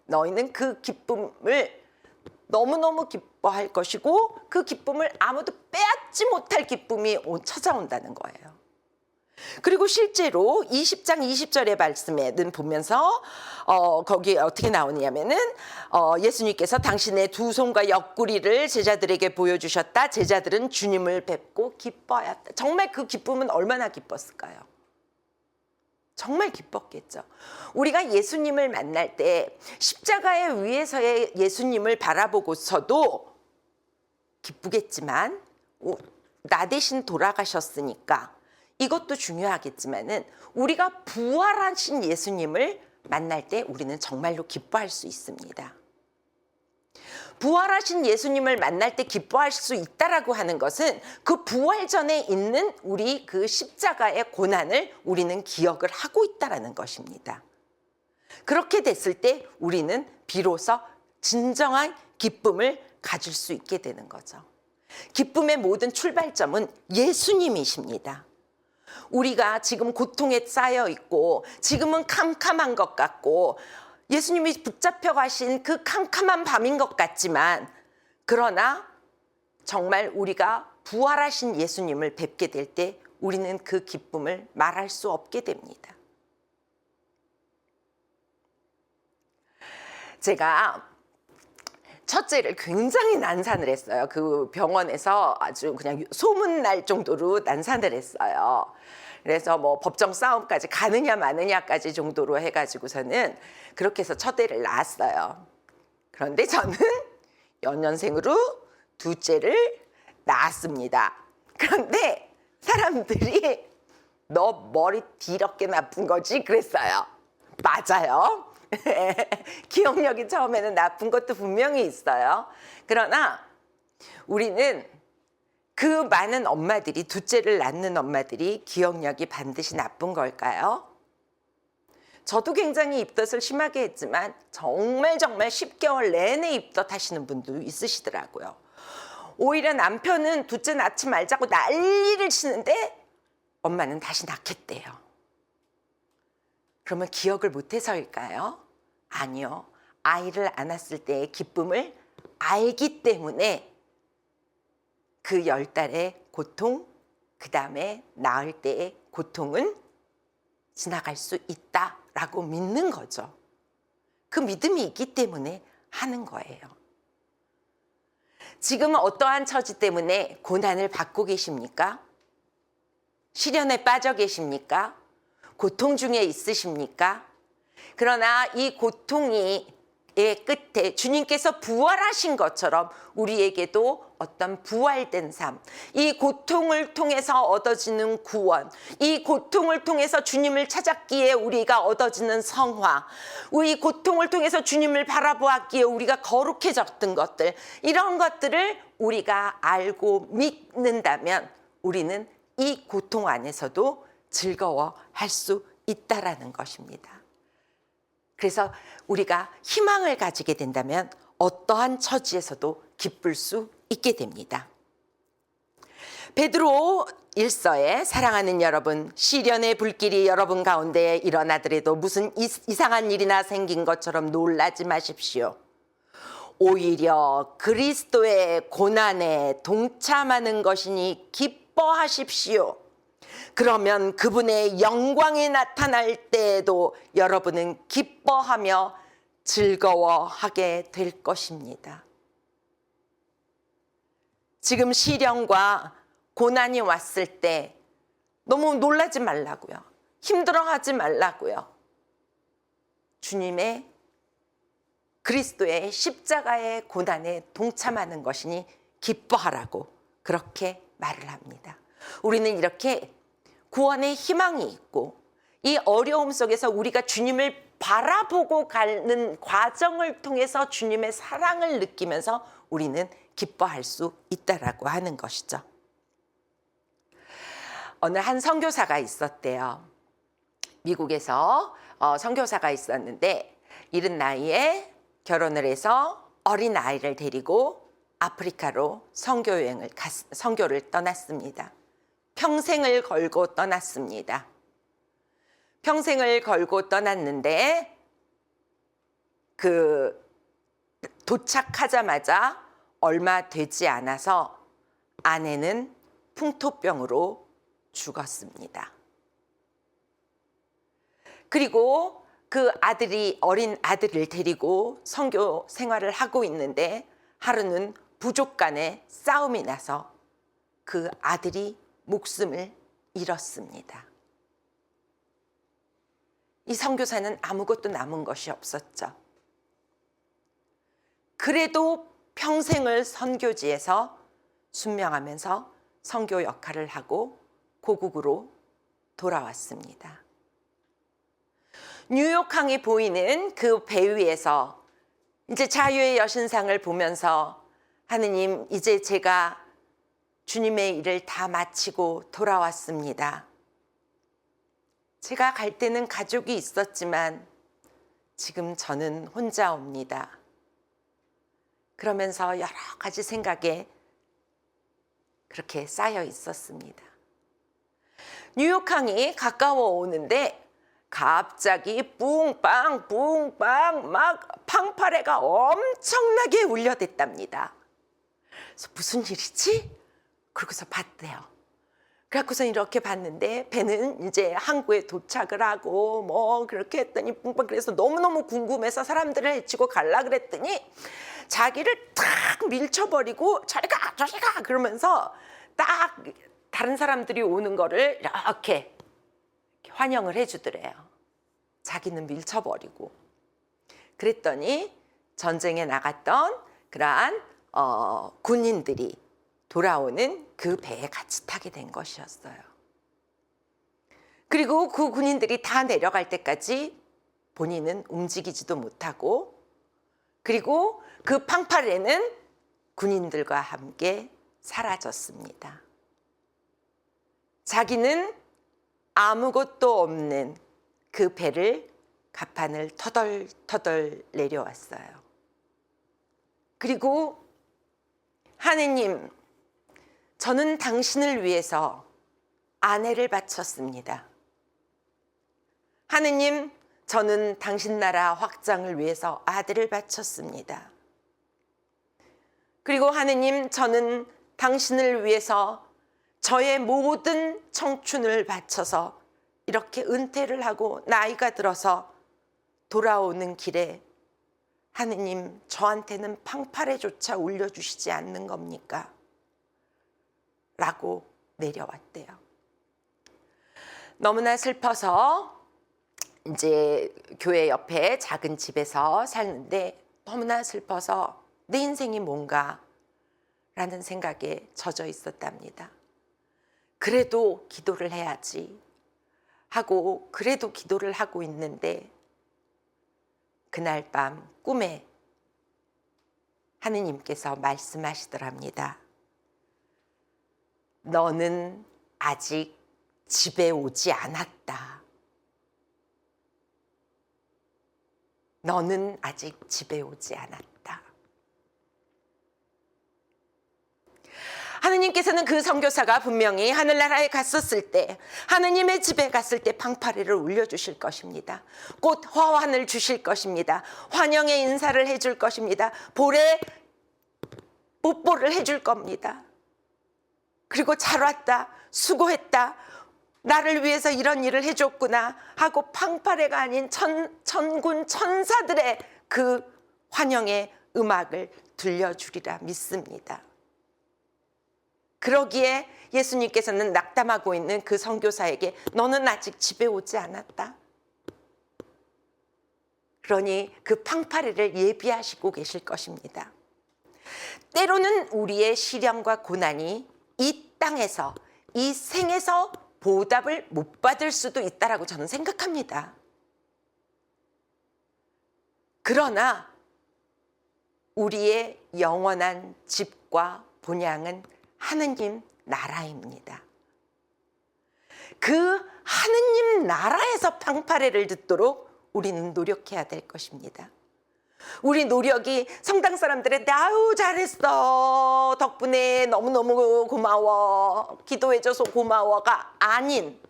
너희는 그 기쁨을 너무너무 기뻐할 것이고 그 기쁨을 아무도 빼앗지 못할 기쁨이 찾아온다는 거예요. 그리고 실제로 20장 20절의 말씀에는 보면서 거기 어떻게 나오냐면은 예수님께서 당신의 두 손과 옆구리를 제자들에게 보여주셨다. 제자들은 주님을 뵙고 기뻐하였다. 정말 그 기쁨은 얼마나 기뻤을까요? 정말 기뻤겠죠. 우리가 예수님을 만날 때 십자가의 위에서의 예수님을 바라보고서도 기쁘겠지만 나 대신 돌아가셨으니까 이것도 중요하겠지만은 우리가 부활하신 예수님을 만날 때 우리는 정말로 기뻐할 수 있습니다. 부활하신 예수님을 만날 때 기뻐할 수 있다라고 하는 것은 그 부활 전에 있는 우리 그 십자가의 고난을 우리는 기억을 하고 있다라는 것입니다. 그렇게 됐을 때 우리는 비로소 진정한 기쁨을 가질 수 있게 되는 거죠. 기쁨의 모든 출발점은 예수님이십니다. 우리가 지금 고통에 쌓여 있고 지금은 캄캄한 것 같고 예수님이 붙잡혀 가신 그 캄캄한 밤인 것 같지만, 그러나 정말 우리가 부활하신 예수님을 뵙게 될 때 우리는 그 기쁨을 말할 수 없게 됩니다. 제가 첫째를 굉장히 난산을 했어요. 그 병원에서 아주 그냥 소문날 정도로 난산을 했어요. 그래서 뭐 법정 싸움까지 가느냐 마느냐까지 정도로 해가지고서는 그렇게 해서 첫애를 낳았어요. 그런데 저는 연년생으로 둘째를 낳았습니다. 그런데 사람들이 너 머리 더럽게 나쁜 거지? 그랬어요. 맞아요. 기억력이 처음에는 나쁜 것도 분명히 있어요. 그러나 우리는 그 많은 엄마들이, 둘째를 낳는 엄마들이 기억력이 반드시 나쁜 걸까요? 저도 굉장히 입덧을 심하게 했지만 정말 10개월 내내 입덧 하시는 분도 있으시더라고요. 오히려 남편은 둘째 낳지 말자고 난리를 치는데 엄마는 다시 낳겠대요. 그러면 기억을 못해서일까요? 아니요. 아이를 안았을 때의 기쁨을 알기 때문에 그 10달의 고통, 그 다음에 낳을 때의 고통은 지나갈 수 있다라고 믿는 거죠. 그 믿음이 있기 때문에 하는 거예요. 지금은 어떠한 처지 때문에 고난을 받고 계십니까? 시련에 빠져 계십니까? 고통 중에 있으십니까? 그러나 이 고통의 끝에 주님께서 부활하신 것처럼 우리에게도 어떤 부활된 삶, 이 고통을 통해서 얻어지는 구원, 이 고통을 통해서 주님을 찾았기에 우리가 얻어지는 성화, 이 고통을 통해서 주님을 바라보았기에 우리가 거룩해졌던 것들, 이런 것들을 우리가 알고 믿는다면 우리는 이 고통 안에서도 즐거워할 수 있다라는 것입니다. 그래서 우리가 희망을 가지게 된다면 어떠한 처지에서도 기쁠 수 있게 됩니다. 베드로 1서에 사랑하는 여러분, 시련의 불길이 여러분 가운데 일어나더라도 무슨 이상한 일이나 생긴 것처럼 놀라지 마십시오. 오히려 그리스도의 고난에 동참하는 것이니 기뻐하십시오. 그러면 그분의 영광이 나타날 때에도 여러분은 기뻐하며 즐거워하게 될 것입니다. 지금 시련과 고난이 왔을 때 너무 놀라지 말라고요. 힘들어하지 말라고요. 주님의 그리스도의 십자가의 고난에 동참하는 것이니 기뻐하라고 그렇게 말을 합니다. 우리는 이렇게 구원의 희망이 있고 이 어려움 속에서 우리가 주님을 바라보고 가는 과정을 통해서 주님의 사랑을 느끼면서 우리는 기뻐할 수 있다라고 하는 것이죠. 어느 한 선교사가 있었대요. 미국에서 선교사가 있었는데 이른 나이에 결혼을 해서 어린 아이를 데리고 아프리카로 선교를 떠났습니다. 평생을 걸고 떠났습니다. 평생을 걸고 떠났는데 도착하자마자 얼마 되지 않아서 아내는 풍토병으로 죽었습니다. 그리고 그 어린 아들을 데리고 선교 생활을 하고 있는데 하루는 부족 간에 싸움이 나서 그 아들이 목숨을 잃었습니다. 이 선교사는 아무것도 남은 것이 없었죠. 그래도 평생을 선교지에서 순명하면서 선교 역할을 하고 고국으로 돌아왔습니다. 뉴욕항이 보이는 그 배 위에서 이제 자유의 여신상을 보면서 하느님, 이제 제가 주님의 일을 다 마치고 돌아왔습니다. 제가 갈 때는 가족이 있었지만 지금 저는 혼자옵니다. 그러면서 여러 가지 생각에 그렇게 쌓여 있었습니다. 뉴욕항이 가까워 오는데 갑자기 뿡빵 뿡빵 막 팡파레가 엄청나게 울려댔답니다. 그래서 무슨 일이지? 그러고서 봤대요. 그래갖고서 이렇게 봤는데 배는 이제 항구에 도착을 하고 뭐 그렇게 했더니 뿡빵, 그래서 너무너무 궁금해서 사람들을 해치고 갈라 그랬더니 자기를 탁 밀쳐버리고 저리 가 저리 가 그러면서 딱 다른 사람들이 오는 거를 이렇게 환영을 해주더래요. 자기는 밀쳐버리고. 그랬더니 전쟁에 나갔던 그러한 군인들이 돌아오는 그 배에 같이 타게 된 것이었어요. 그리고 그 군인들이 다 내려갈 때까지 본인은 움직이지도 못하고, 그리고 그 팡파레는 군인들과 함께 사라졌습니다. 자기는 아무것도 없는 그 배를 갑판을 터덜터덜 내려왔어요. 그리고 하느님, 저는 당신을 위해서 아내를 바쳤습니다. 하느님, 저는 당신 나라 확장을 위해서 아들을 바쳤습니다. 그리고 하느님, 저는 당신을 위해서 저의 모든 청춘을 바쳐서 이렇게 은퇴를 하고 나이가 들어서 돌아오는 길에 하느님, 저한테는 팡파레조차 울려주시지 않는 겁니까? 라고 내려왔대요. 너무나 슬퍼서 이제 교회 옆에 작은 집에서 살는데 너무나 슬퍼서 내 인생이 뭔가 라는 생각에 젖어 있었답니다. 그래도 기도를 해야지 하고 그래도 기도를 하고 있는데 그날 밤 꿈에 하느님께서 말씀하시더랍니다. 너는 아직 집에 오지 않았다. 너는 아직 집에 오지 않았다. 하느님께서는 그 선교사가 분명히 하늘나라에 갔었을 때, 하느님의 집에 갔을 때 팡파레를 울려주실 것입니다. 곧 화환을 주실 것입니다. 환영의 인사를 해줄 것입니다. 볼에 뽀뽀를 해줄 겁니다. 그리고 잘 왔다, 수고했다, 나를 위해서 이런 일을 해줬구나 하고 팡파레가 아닌 천군 천사들의 그 환영의 음악을 들려주리라 믿습니다. 그러기에 예수님께서는 낙담하고 있는 그 선교사에게 너는 아직 집에 오지 않았다. 그러니 그 팡파레를 예비하시고 계실 것입니다. 때로는 우리의 시련과 고난이 이 땅에서, 이 생에서 보답을 못 받을 수도 있다라고 저는 생각합니다. 그러나 우리의 영원한 집과 본향은 하느님 나라입니다. 그 하느님 나라에서 팡파레를 듣도록 우리는 노력해야 될 것입니다. 우리 노력이 성당 사람들한테 아유 잘했어, 덕분에 너무너무 고마워, 기도해줘서 고마워가 아닌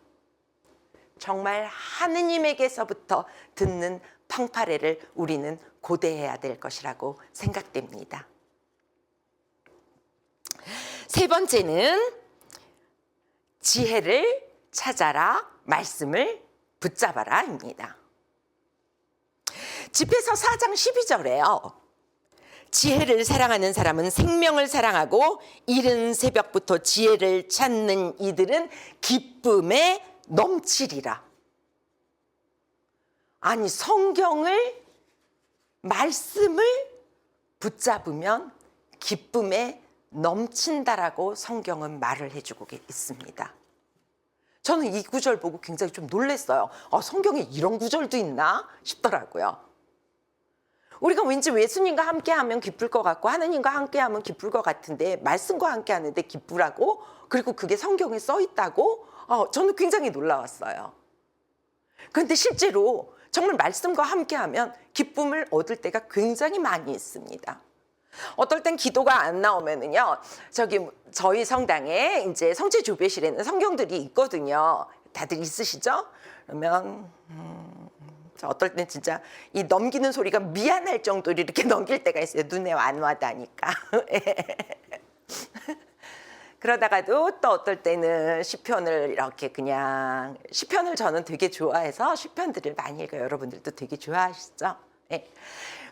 정말 하느님에게서부터 듣는 팡파레를 우리는 고대해야 될 것이라고 생각됩니다. 세 번째는 지혜를 찾아라, 말씀을 붙잡아라입니다. 집에서 4장 12절에요. 지혜를 사랑하는 사람은 생명을 사랑하고 이른 새벽부터 지혜를 찾는 이들은 기쁨에 넘치리라. 아니, 성경을, 말씀을 붙잡으면 기쁨에 넘친다라고 성경은 말을 해주고 있습니다. 저는 이 구절 보고 굉장히 좀 놀랐어요. 성경에 이런 구절도 있나 싶더라고요. 우리가 왠지 예수님과 함께하면 기쁠 것 같고 하느님과 함께하면 기쁠 것 같은데 말씀과 함께하는데 기쁘라고? 그리고 그게 성경에 써 있다고? 저는 굉장히 놀라웠어요. 그런데 실제로 정말 말씀과 함께하면 기쁨을 얻을 때가 굉장히 많이 있습니다. 어떨 땐 기도가 안 나오면은요, 저희 성당에 이제 성체 조배실에는 성경들이 있거든요. 다들 있으시죠? 그러면 어떨 땐 진짜 이 넘기는 소리가 미안할 정도로 이렇게 넘길 때가 있어요. 눈에 안 와닿으니까. 그러다가도 또 어떨 때는 시편을 이렇게 그냥, 시편을 저는 되게 좋아해서 시편들을 많이 읽어요. 여러분들도 되게 좋아하시죠? 네.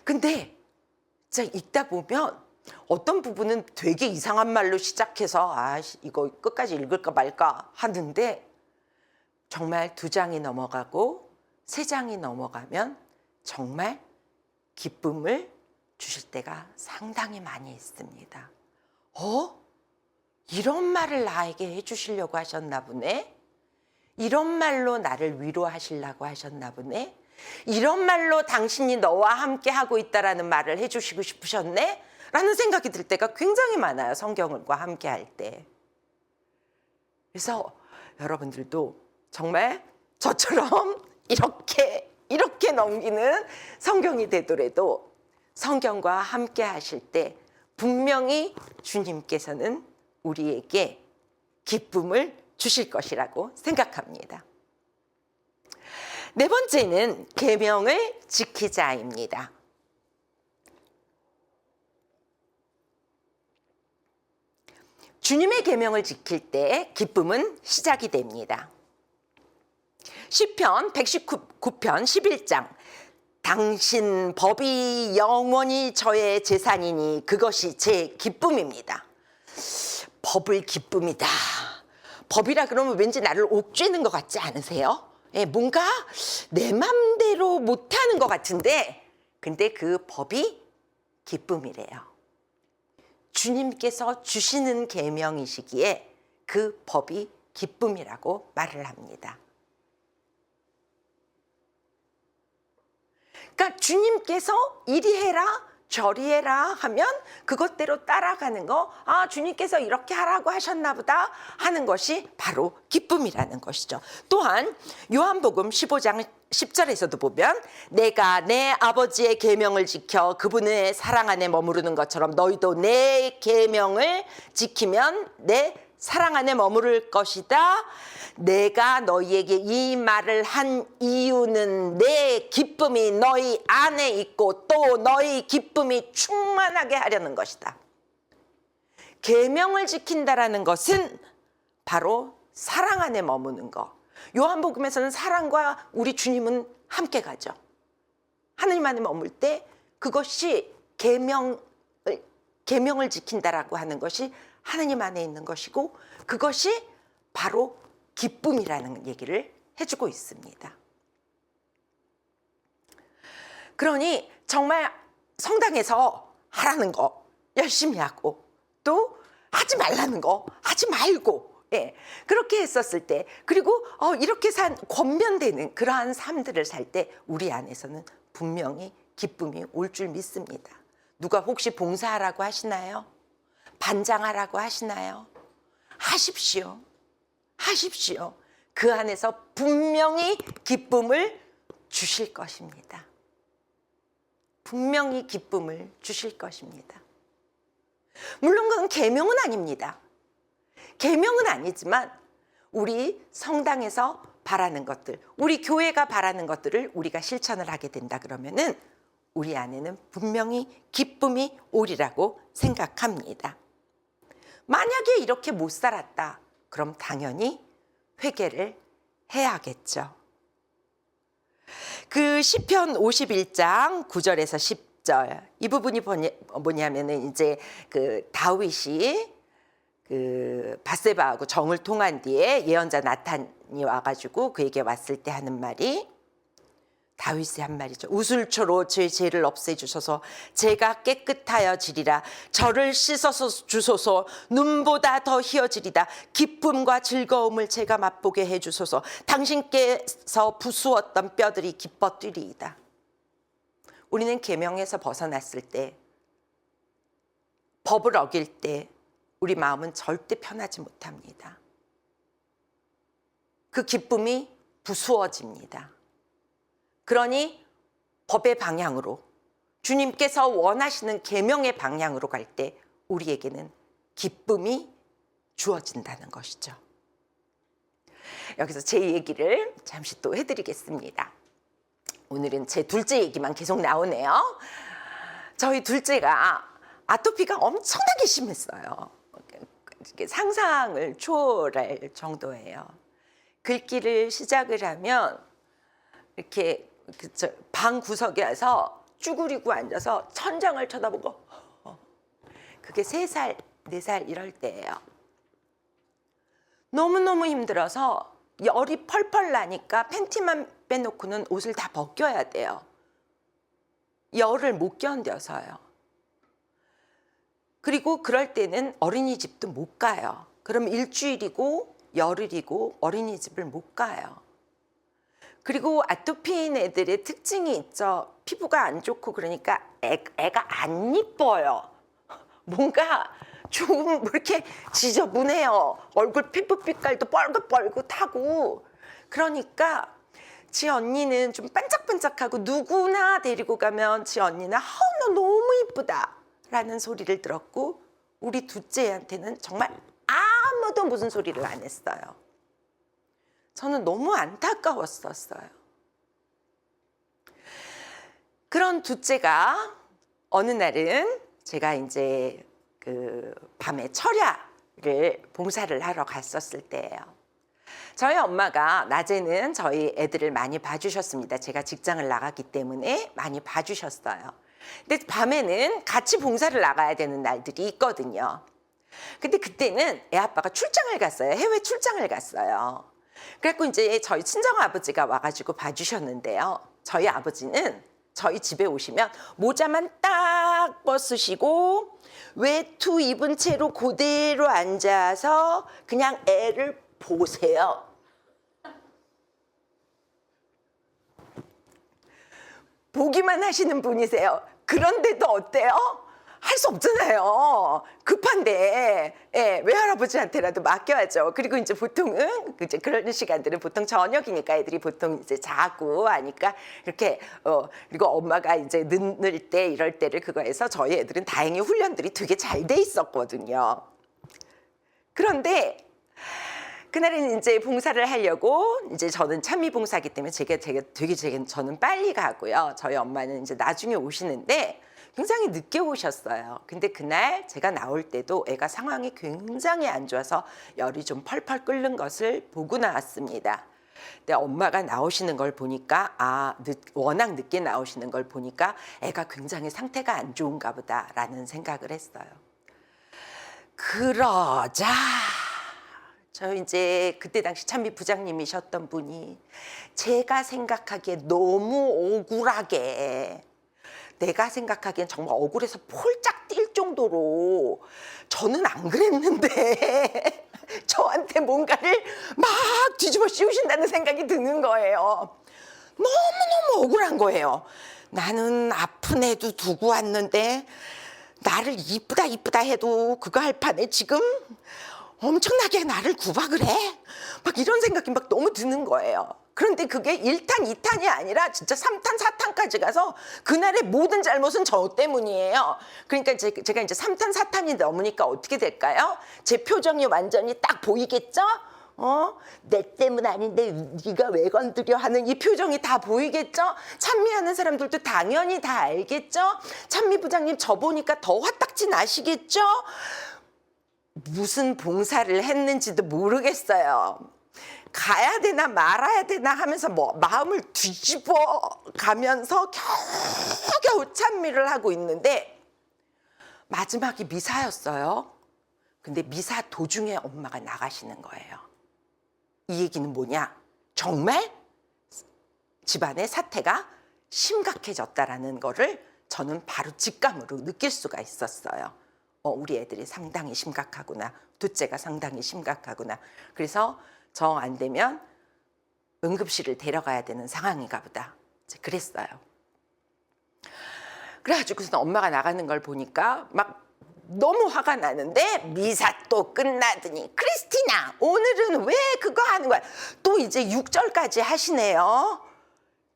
근데 진짜 읽다 보면 어떤 부분은 되게 이상한 말로 시작해서 이거 끝까지 읽을까 말까 하는데 정말 2장이 넘어가고 3장이 넘어가면 정말 기쁨을 주실 때가 상당히 많이 있습니다. 이런 말을 나에게 해주시려고 하셨나 보네. 이런 말로 나를 위로하시려고 하셨나 보네. 이런 말로 당신이 너와 함께 하고 있다라는 말을 해주시고 싶으셨네? 라는 생각이 들 때가 굉장히 많아요. 성경과 함께 할 때. 그래서 여러분들도 정말 저처럼 이렇게 넘기는 성경이 되더라도 성경과 함께 하실 때 분명히 주님께서는 우리에게 기쁨을 주실 것이라고 생각합니다. 네 번째는 계명을 지키자입니다. 주님의 계명을 지킬 때 기쁨은 시작이 됩니다. 시편 119편 11장, 당신 법이 영원히 저의 재산이니 그것이 제 기쁨입니다. 법을 기쁨이다. 법이라 그러면 왠지 나를 옥죄는 것 같지 않으세요? 뭔가 내 맘대로 못하는 것 같은데, 근데 그 법이 기쁨이래요. 주님께서 주시는 계명이시기에 그 법이 기쁨이라고 말을 합니다. 그러니까 주님께서 이리 해라 저리 해라 하면 그것대로 따라가는 거, 주님께서 이렇게 하라고 하셨나 보다 하는 것이 바로 기쁨이라는 것이죠. 또한 요한복음 15장 10절에서도 보면 내가 내 아버지의 계명을 지켜 그분의 사랑 안에 머무르는 것처럼 너희도 내 계명을 지키면 내 사랑 안에 머무를 것이다. 내가 너희에게 이 말을 한 이유는 내 기쁨이 너희 안에 있고 또 너희 기쁨이 충만하게 하려는 것이다. 계명을 지킨다라는 것은 바로 사랑 안에 머무는 거. 요한복음에서는 사랑과 우리 주님은 함께 가죠. 하느님 안에 머물 때 그것이 계명을 지킨다라고 하는 것이 하느님 안에 있는 것이고 그것이 바로 기쁨이라는 얘기를 해주고 있습니다. 그러니 정말 성당에서 하라는 거 열심히 하고 또 하지 말라는 거 하지 말고, 예, 그렇게 했었을 때, 그리고 이렇게 산 권면되는 그러한 삶들을 살 때 우리 안에서는 분명히 기쁨이 올 줄 믿습니다. 누가 혹시 봉사하라고 하시나요? 반장하라고 하시나요? 하십시오. 하십시오. 그 안에서 분명히 기쁨을 주실 것입니다. 분명히 기쁨을 주실 것입니다. 물론 그건 계명은 아닙니다. 계명은 아니지만 우리 성당에서 바라는 것들, 우리 교회가 바라는 것들을 우리가 실천을 하게 된다 그러면은 우리 안에는 분명히 기쁨이 오리라고 생각합니다. 만약에 이렇게 못 살았다, 그럼 당연히 회개를 해야겠죠. 그 시편 51장 9절에서 10절, 이 부분이 뭐냐면은 이제 그 다윗이 그 바세바하고 정을 통한 뒤에 예언자 나탄이 와가지고 그에게 왔을 때 하는 말이, 다윗의 한 말이죠. 우슬초로 제 죄를 없애주소서. 제가 깨끗하여지리라. 저를 씻어서 주소서. 눈보다 더 희어지리다. 기쁨과 즐거움을 제가 맛보게 해주소서. 당신께서 부수었던 뼈들이 기뻐 뛰리이다. 우리는 계명에서 벗어났을 때, 법을 어길 때 우리 마음은 절대 편하지 못합니다. 그 기쁨이 부수어집니다. 그러니 법의 방향으로, 주님께서 원하시는 계명의 방향으로 갈 때 우리에게는 기쁨이 주어진다는 것이죠. 여기서 제 얘기를 잠시 또 해드리겠습니다. 오늘은 제 둘째 얘기만 계속 나오네요. 저희 둘째가 아토피가 엄청나게 심했어요. 상상을 초월할 정도예요. 글귀를 시작을 하면 이렇게 방 구석에 와서 쭈그리고 앉아서 천장을 쳐다보고, 그게 3살, 4살 이럴 때예요. 너무너무 힘들어서 열이 펄펄 나니까 팬티만 빼놓고는 옷을 다 벗겨야 돼요. 열을 못 견뎌서요. 그리고 그럴 때는 어린이집도 못 가요. 그럼 일주일이고 열흘이고 어린이집을 못 가요. 그리고 아토피인 애들의 특징이 있죠. 피부가 안 좋고 그러니까 애가 안 이뻐요. 뭔가 좀 이렇게 지저분해요. 얼굴 피부 빛깔도 뻘긋뻘긋하고. 그러니까 지 언니는 좀 반짝반짝하고 누구나 데리고 가면 지 언니는 너 너무 이쁘다 라는 소리를 들었고, 우리 둘째한테는 정말 아무도 무슨 소리를 안 했어요. 저는 너무 안타까웠었어요. 그런 둘째가 어느 날은 제가 이제 그 밤에 철야를 봉사를 하러 갔었을 때예요. 저희 엄마가 낮에는 저희 애들을 많이 봐주셨습니다. 제가 직장을 나갔기 때문에 많이 봐주셨어요. 근데 밤에는 같이 봉사를 나가야 되는 날들이 있거든요. 근데 그때는 애 아빠가 출장을 갔어요. 해외 출장을 갔어요. 그래갖고 이제 저희 친정아버지가 와가지고 봐주셨는데요. 저희 아버지는 저희 집에 오시면 모자만 딱 벗으시고 외투 입은 채로 그대로 앉아서 그냥 애를 보세요. 보기만 하시는 분이세요. 그런데도 어때요? 할 수 없잖아요. 급한데, 예, 외할아버지한테라도 맡겨야죠. 그리고 이제 보통은 이제 그런 시간들은 보통 저녁이니까 애들이 보통 이제 자고 하니까 이렇게 그리고 엄마가 이제 늦을 때 이럴 때를 그거에서 저희 애들은 다행히 훈련들이 되게 잘 돼 있었거든요. 그런데 그날은 이제 봉사를 하려고, 이제 저는 찬미 봉사기 때문에 저는 빨리 가고요. 저희 엄마는 이제 나중에 오시는데 굉장히 늦게 오셨어요. 근데 그날 제가 나올 때도 애가 상황이 굉장히 안 좋아서 열이 좀 펄펄 끓는 것을 보고 나왔습니다. 근데 엄마가 나오시는 걸 보니까 워낙 늦게 나오시는 걸 보니까 애가 굉장히 상태가 안 좋은가 보다라는 생각을 했어요. 그러자 저 이제 그때 당시 찬미 부장님이셨던 분이 제가 생각하기에 너무 억울하게 내가 생각하기엔 정말 억울해서 폴짝 뛸 정도로 저는 안 그랬는데 저한테 뭔가를 막 뒤집어 씌우신다는 생각이 드는 거예요. 너무너무 억울한 거예요. 나는 아픈 애도 두고 왔는데 나를 이쁘다 이쁘다 해도 그거 할 판에 지금 엄청나게 나를 구박을 해? 막 이런 생각이 막 너무 드는 거예요. 그런데 그게 1탄, 2탄이 아니라 진짜 3탄, 4탄까지 가서 그날의 모든 잘못은 저 때문이에요. 그러니까 제가 이제 3탄, 4탄이 넘으니까 어떻게 될까요? 제 표정이 완전히 딱 보이겠죠? 내 때문 아닌데 네가 왜 건드려 하는 이 표정이 다 보이겠죠? 찬미하는 사람들도 당연히 다 알겠죠? 찬미 부장님 저 보니까 더 화딱지 나시겠죠? 무슨 봉사를 했는지도 모르겠어요. 가야 되나 말아야 되나 하면서 마음을 뒤집어 가면서 겨우겨우 찬미를 하고 있는데 마지막이 미사였어요. 근데 미사 도중에 엄마가 나가시는 거예요. 이 얘기는 뭐냐? 정말 집안의 사태가 심각해졌다라는 거를 저는 바로 직감으로 느낄 수가 있었어요. 우리 애들이 상당히 심각하구나. 둘째가 상당히 심각하구나. 그래서 정 안 되면 응급실을 데려가야 되는 상황인가 보다. 그랬어요. 그래가지고서 엄마가 나가는 걸 보니까 막 너무 화가 나는데 미사 또 끝나더니 크리스티나 오늘은 왜 그거 하는 거야? 또 이제 6절까지 하시네요.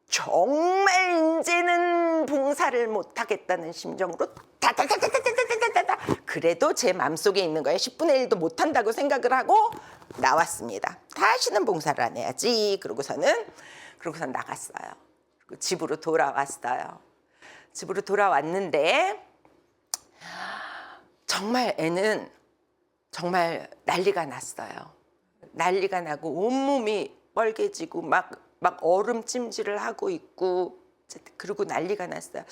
정말 이제는 봉사를 못하겠다는 심정으로 다다다다다다다다다 그래도 제 마음속에 있는 거예요. 10분의 1도 못한다고 생각을 하고 나왔습니다. 다시는 봉사를 안 해야지. 그러고선 나갔어요. 그리고 집으로 돌아왔어요. 집으로 돌아왔는데 정말 애는 정말 난리가 났어요. 난리가 나고 온몸이 빨개지고 막 얼음찜질을 하고 있고 그리고 난리가 났어요.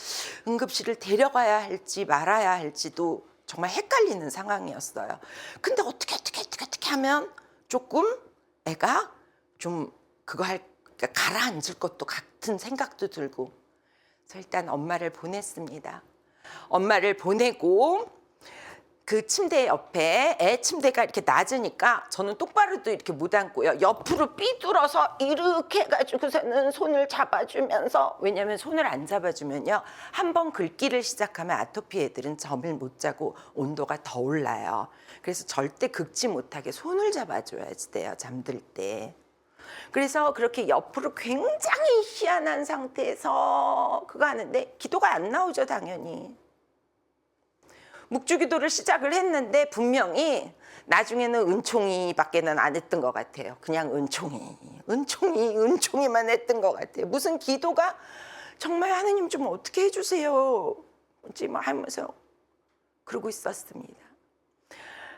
응급실을 데려가야 할지 말아야 할지도 정말 헷갈리는 상황이었어요. 근데 어떻게 하면 조금 애가 좀 그러니까 가라앉을 것도 같은 생각도 들고 그래서 일단 엄마를 보냈습니다. 엄마를 보내고 그 침대 옆에 애 침대가 이렇게 낮으니까 저는 똑바로도 이렇게 못 앉고요. 옆으로 삐뚤어서 이렇게 해가지고서는 손을 잡아주면서 왜냐하면 손을 안 잡아주면요. 한번 긁기를 시작하면 아토피 애들은 잠을 못 자고 온도가 더 올라요. 그래서 절대 긁지 못하게 손을 잡아줘야지 돼요. 잠들 때. 그래서 그렇게 옆으로 굉장히 희한한 상태에서 그거 하는데 기도가 안 나오죠. 당연히. 묵주기도를 시작을 했는데 분명히 나중에는 은총이밖에는 안 했던 것 같아요. 그냥 은총이만 했던 것 같아요. 무슨 기도가 정말 하나님 좀 어떻게 해주세요. 막 하면서 그러고 있었습니다.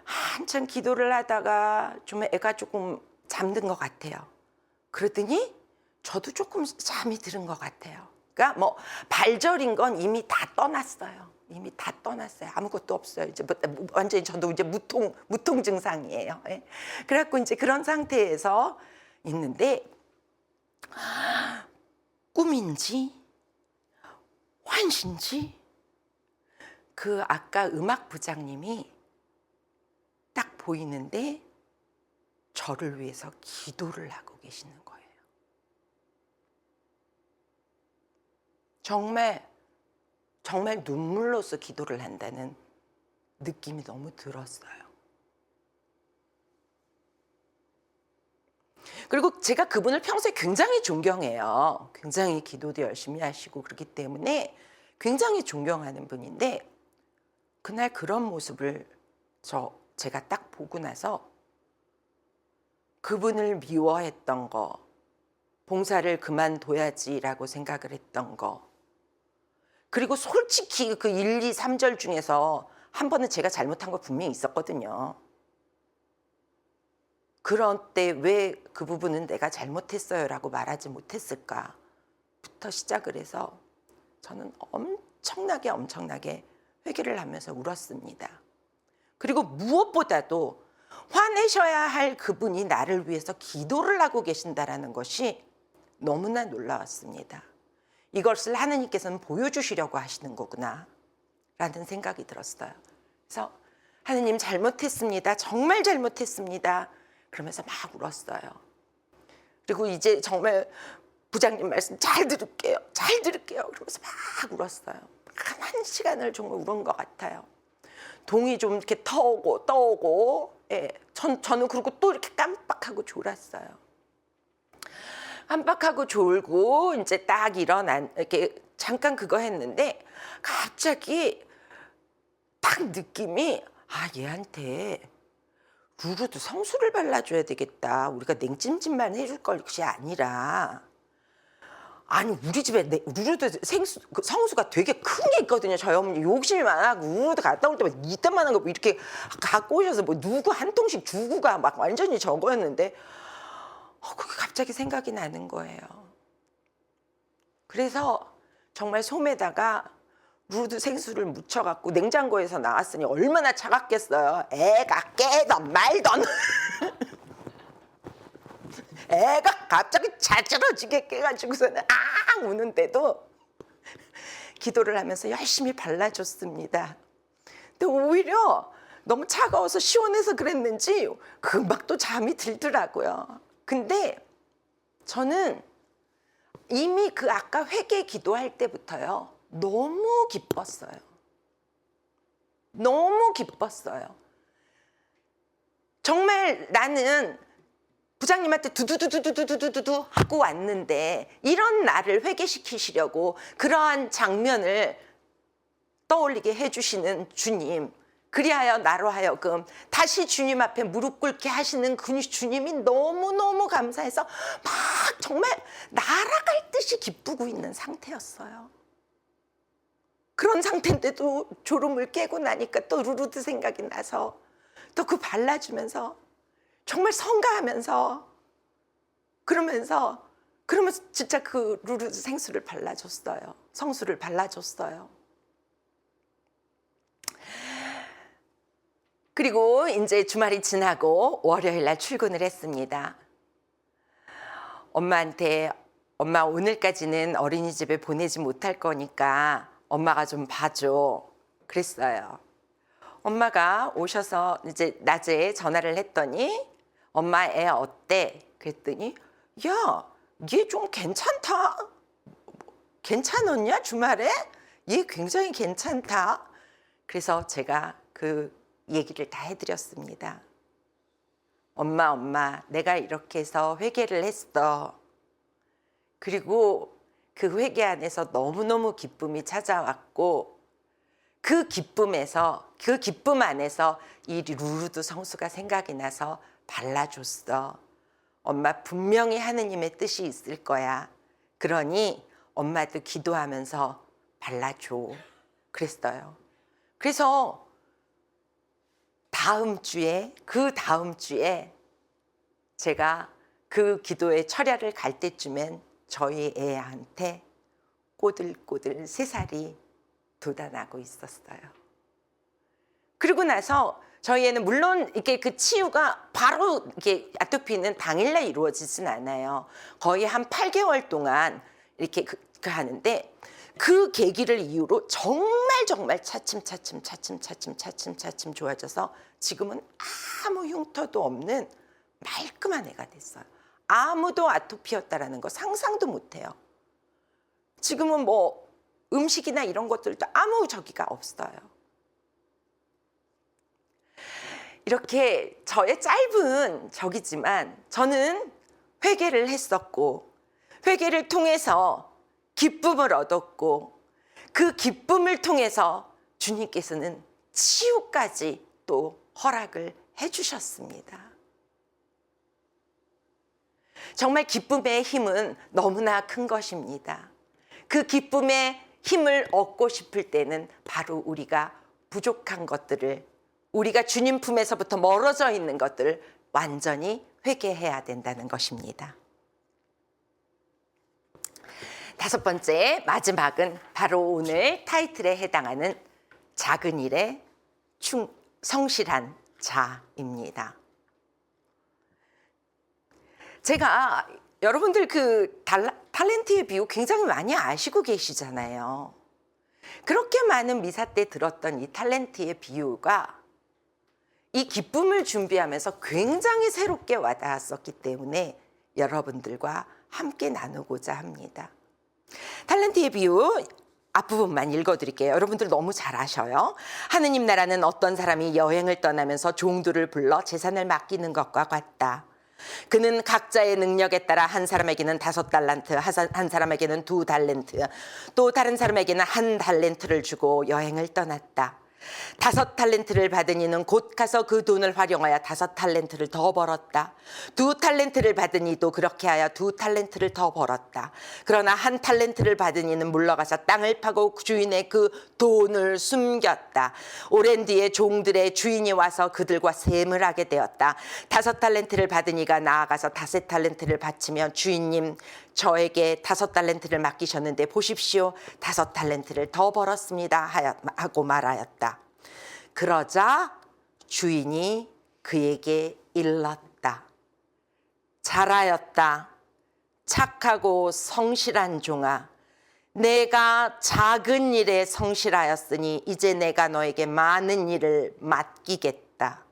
한참 기도를 하다가 좀 애가 조금 잠든 것 같아요. 그러더니 저도 조금 잠이 들은 것 같아요. 그러니까 뭐 발절인 건 이미 다 떠났어요. 이미 다 떠났어요. 아무것도 없어요. 이제 완전히 저도 이제 무통 증상이에요. 예. 그래갖고 이제 그런 상태에서 있는데 꿈인지 환신지 그 아까 음악 부장님이 딱 보이는데 저를 위해서 기도를 하고 계시는 거예요. 정말 눈물로써 기도를 한다는 느낌이 너무 들었어요. 그리고 제가 그분을 평소에 굉장히 존경해요. 굉장히 기도도 열심히 하시고 그렇기 때문에 굉장히 존경하는 분인데 그날 그런 모습을 제가 딱 보고 나서 그분을 미워했던 거, 봉사를 그만둬야지라고 생각을 했던 거 그리고 솔직히 그 1, 2, 3절 중에서 한 번은 제가 잘못한 거 분명히 있었거든요. 그런 때 왜 그 부분은 내가 잘못했어요 라고 말하지 못했을까부터 시작을 해서 저는 엄청나게 회개를 하면서 울었습니다. 그리고 무엇보다도 화내셔야 할 그분이 나를 위해서 기도를 하고 계신다라는 것이 너무나 놀라웠습니다. 이것을 하느님께서는 보여주시려고 하시는 거구나 라는 생각이 들었어요. 그래서 하느님 잘못했습니다. 정말 잘못했습니다. 그러면서 막 울었어요. 그리고 이제 정말 부장님 말씀 잘 들을게요. 잘 들을게요. 그러면서 막 울었어요. 한 시간을 정말 울은 것 같아요. 동이 좀 이렇게 떠오고 떠오고, 예. 저는 그리고 또 이렇게 깜빡하고 졸았어요. 깜빡하고 졸고 이제 딱 이렇게 잠깐 그거 했는데 갑자기 딱 느낌이 얘한테 루루도 성수를 발라줘야 되겠다. 우리가 냉찜질만 해줄 것이 아니라 아니 우리 집에 루루도 성수가 되게 큰 게 있거든요. 저희 어머니 욕심이 많아고 루루도 갔다 올 때마다 이따만한 거 이렇게 갖고 오셔서 뭐 누구 한 통씩 주고가 막 완전히 저거였는데 그게 갑자기 생각이 나는 거예요. 그래서 정말 솜에다가 루드 생수를 묻혀갖고 냉장고에서 나왔으니 얼마나 차갑겠어요. 애가 깨던 말던 애가 갑자기 자지러지게 깨가지고서는 우는데도 기도를 하면서 열심히 발라줬습니다. 근데 오히려 너무 차가워서 시원해서 그랬는지 금방 또 잠이 들더라고요. 근데 저는 이미 그 아까 회개 기도할 때부터요. 너무 기뻤어요. 너무 기뻤어요. 정말 나는 부장님한테 두두두두두두두두 하고 왔는데 이런 나를 회개시키시려고 그러한 장면을 떠올리게 해주시는 주님, 그리하여 나로 하여금 다시 주님 앞에 무릎 꿇게 하시는 그 주님이 너무너무 감사해서 막 정말 날아갈 듯이 기쁘고 있는 상태였어요. 그런 상태인데도 졸음을 깨고 나니까 또 루루드 생각이 나서 또 그 발라주면서 정말 성가하면서 그러면서 진짜 그 루루드 생수를 발라줬어요. 성수를 발라줬어요. 그리고 이제 주말이 지나고 월요일 날 출근을 했습니다. 엄마한테 엄마 오늘까지는 어린이집에 보내지 못할 거니까 엄마가 좀 봐줘 그랬어요. 엄마가 오셔서 이제 낮에 전화를 했더니 엄마 애 어때? 그랬더니 야, 얘 좀 괜찮다. 괜찮았냐 주말에? 얘 굉장히 괜찮다. 그래서 제가 그 얘기를 다 해드렸습니다. 엄마 내가 이렇게 해서 회개를 했어. 그리고 그 회개 안에서 너무너무 기쁨이 찾아왔고 그 기쁨 안에서 이 루루드 성수가 생각이 나서 발라줬어. 엄마 분명히 하느님의 뜻이 있을 거야. 그러니 엄마도 기도하면서 발라줘. 그랬어요. 그래서 그 다음 주에 제가 그 기도의 철야를 갈 때쯤엔 저희 애한테 꼬들꼬들 3살이 돋아나고 있었어요. 그리고 나서 저희 애는 물론 이렇게 그 치유가 바로 이렇게 아토피는 당일날 이루어지진 않아요. 거의 한 8개월 동안 이렇게 하는데 그 계기를 이유로 정말 차츰 좋아져서 지금은 아무 흉터도 없는 말끔한 애가 됐어요. 아무도 아토피였다라는 거 상상도 못해요. 지금은 뭐 음식이나 이런 것들도 아무 저기가 없어요. 이렇게 저의 짧은 저기지만 저는 회개를 했었고 회개를 통해서 기쁨을 얻었고 그 기쁨을 통해서 주님께서는 치유까지 또 허락을 해주셨습니다. 정말 기쁨의 힘은 너무나 큰 것입니다. 그 기쁨의 힘을 얻고 싶을 때는 바로 우리가 부족한 것들을 우리가 주님 품에서부터 멀어져 있는 것들을 완전히 회개해야 된다는 것입니다. 5번째 마지막은 바로 오늘 타이틀에 해당하는 작은 일에 성실한 자입니다. 제가 여러분들 그 탤런트의 비유 굉장히 많이 아시고 계시잖아요. 그렇게 많은 미사 때 들었던 이 탤런트의 비유가 이 기쁨을 준비하면서 굉장히 새롭게 와닿았었기 때문에 여러분들과 함께 나누고자 합니다. 탤런트의 비유 앞부분만 읽어드릴게요. 여러분들 너무 잘 아셔요. 하느님 나라는 어떤 사람이 여행을 떠나면서 종들을 불러 재산을 맡기는 것과 같다. 그는 각자의 능력에 따라 한 사람에게는 5달란트, 한 사람에게는 2달란트, 또 다른 사람에게는 1달란트를 주고 여행을 떠났다. 5달란트를 받은 이는 곧 가서 그 돈을 활용하여 5달란트를 더 벌었다. 2달란트를 받은 이도 그렇게 하여 2달란트를 더 벌었다. 그러나 1달란트를 받은 이는 물러가서 땅을 파고 주인의 그 돈을 숨겼다. 오랜 뒤에 종들의 주인이 와서 그들과 셈을 하게 되었다. 5달란트를 받은 이가 나아가서 5달란트를 바치며 주인님, 저에게 5달란트를 맡기셨는데 보십시오, 5달란트를 더 벌었습니다 하고 말하였다. 그러자 주인이 그에게 일렀다. 잘하였다. 착하고 성실한 종아. 내가 작은 일에 성실하였으니 이제 내가 너에게 많은 일을 맡기겠다.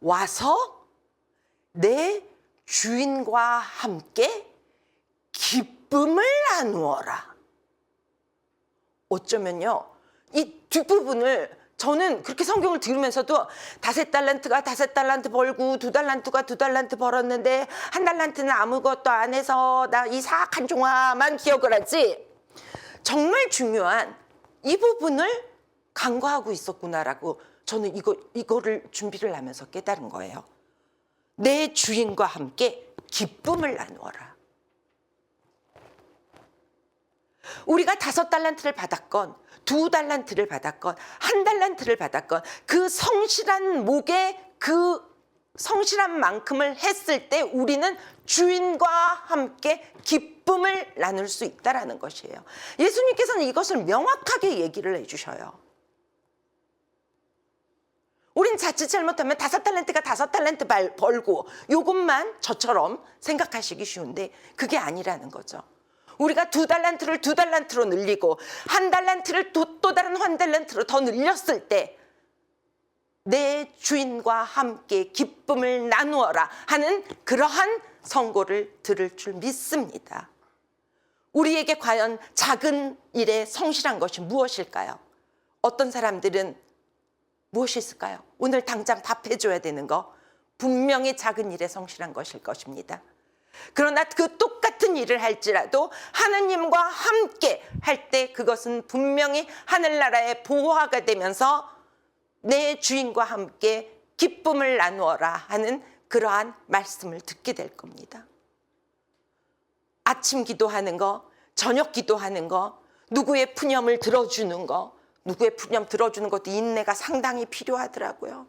와서 내 주인과 함께 기쁨을 나누어라. 어쩌면요, 이 뒷부분을 저는 그렇게 성경을 들으면서도 5달란트가 5달란트 벌고 2달란트가 2달란트 벌었는데 1달란트는 아무것도 안 해서 나 이 사악한 종아만 기억을 하지, 정말 중요한 이 부분을 간과하고 있었구나라고 저는 이거를 준비를 하면서 깨달은 거예요. 내 주인과 함께 기쁨을 나누어라. 우리가 5달란트를 받았건 2달란트를 받았건 1달란트를 받았건 그 성실한 목에 그 성실한 만큼을 했을 때 우리는 주인과 함께 기쁨을 나눌 수 있다는 것이에요. 예수님께서는 이것을 명확하게 얘기를 해주셔요. 우린 자칫 잘못하면 5달란트가 5달란트 벌고 요것만 저처럼 생각하시기 쉬운데 그게 아니라는 거죠. 우리가 2달란트를 2달란트로 늘리고 1달란트를 또 다른 1달란트로 더 늘렸을 때 내 주인과 함께 기쁨을 나누어라 하는 그러한 선고를 들을 줄 믿습니다. 우리에게 과연 작은 일에 성실한 것이 무엇일까요? 어떤 사람들은 무엇이 있을까요? 오늘 당장 답해줘야 되는 거 분명히 작은 일에 성실한 것일 것입니다. 그러나 그 똑같은 일을 할지라도 하느님과 함께 할 때 그것은 분명히 하늘나라의 보화가 되면서 내 주인과 함께 기쁨을 나누어라 하는 그러한 말씀을 듣게 될 겁니다. 아침 기도하는 거, 저녁 기도하는 거, 누구의 푸념을 들어주는 거, 누구의 푸념 들어주는 것도 인내가 상당히 필요하더라고요.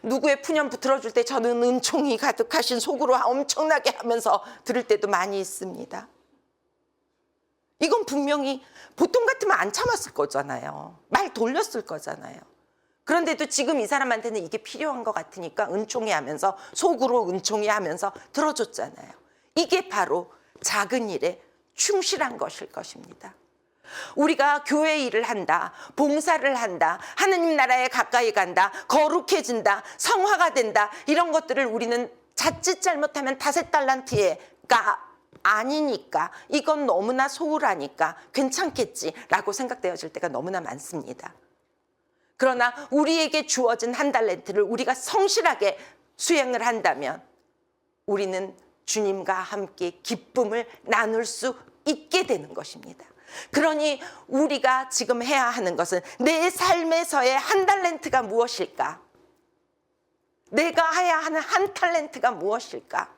누구의 푸념 들어줄 때 저는 은총이 가득하신 속으로 엄청나게 하면서 들을 때도 많이 있습니다. 이건 분명히 보통 같으면 안 참았을 거잖아요. 말 돌렸을 거잖아요. 그런데도 지금 이 사람한테는 이게 필요한 것 같으니까 은총이 하면서 속으로 은총이 하면서 들어줬잖아요. 이게 바로 작은 일에 충실한 것일 것입니다. 우리가 교회 일을 한다, 봉사를 한다, 하느님 나라에 가까이 간다, 거룩해진다, 성화가 된다, 이런 것들을 우리는 자칫 잘못하면 5달란트가 아니니까 이건 너무나 소홀하니까 괜찮겠지라고 생각되어질 때가 너무나 많습니다. 그러나 우리에게 주어진 1달란트를 우리가 성실하게 수행을 한다면 우리는 주님과 함께 기쁨을 나눌 수 있게 되는 것입니다. 그러니 우리가 지금 해야 하는 것은 내 삶에서의 1달란트가 무엇일까? 내가 해야 하는 1달란트가 무엇일까?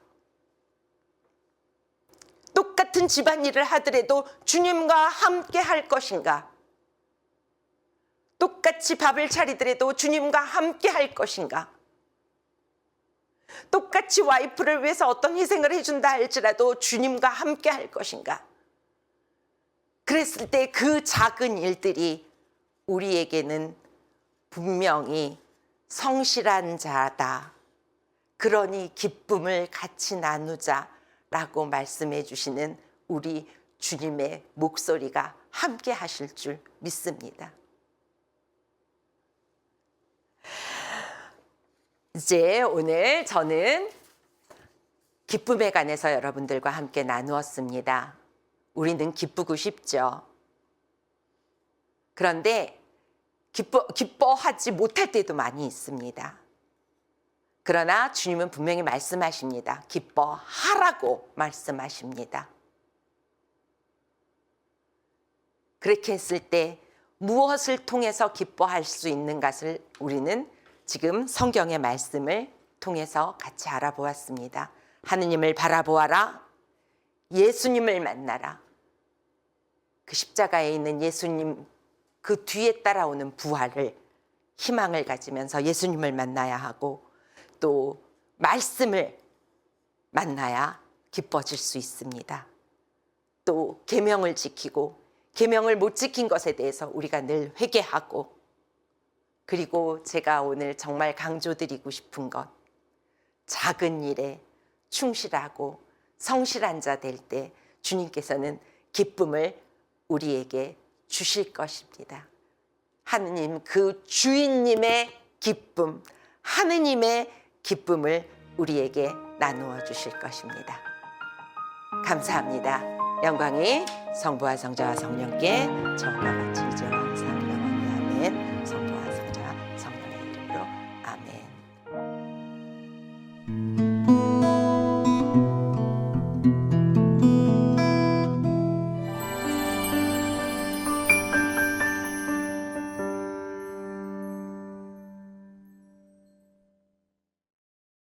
똑같은 집안일을 하더라도 주님과 함께 할 것인가? 똑같이 밥을 차리더라도 주님과 함께 할 것인가? 똑같이 와이프를 위해서 어떤 희생을 해준다 할지라도 주님과 함께 할 것인가? 그랬을 때 그 작은 일들이 우리에게는 분명히 성실한 자다. 그러니 기쁨을 같이 나누자라고 말씀해 주시는 우리 주님의 목소리가 함께 하실 줄 믿습니다. 이제 오늘 저는 기쁨에 관해서 여러분들과 함께 나누었습니다. 우리는 기쁘고 싶죠. 그런데 기뻐하지 못할 때도 많이 있습니다. 그러나 주님은 분명히 말씀하십니다. 기뻐하라고 말씀하십니다. 그렇게 했을 때 무엇을 통해서 기뻐할 수 있는 것을 우리는 지금 성경의 말씀을 통해서 같이 알아보았습니다. 하느님을 바라보아라. 예수님을 만나라. 그 십자가에 있는 예수님, 그 뒤에 따라오는 부활을, 희망을 가지면서 예수님을 만나야 하고 또 말씀을 만나야 기뻐질 수 있습니다. 또 계명을 지키고 계명을 못 지킨 것에 대해서 우리가 늘 회개하고, 그리고 제가 오늘 정말 강조드리고 싶은 것, 작은 일에 충실하고 성실한 자 될 때 주님께서는 기쁨을 우리에게 주실 것입니다. 하느님, 그 주인님의 기쁨, 하느님의 기쁨을 우리에게 나누어 주실 것입니다. 감사합니다. 영광이 성부와 성자와 성령께 저와 같이 이제와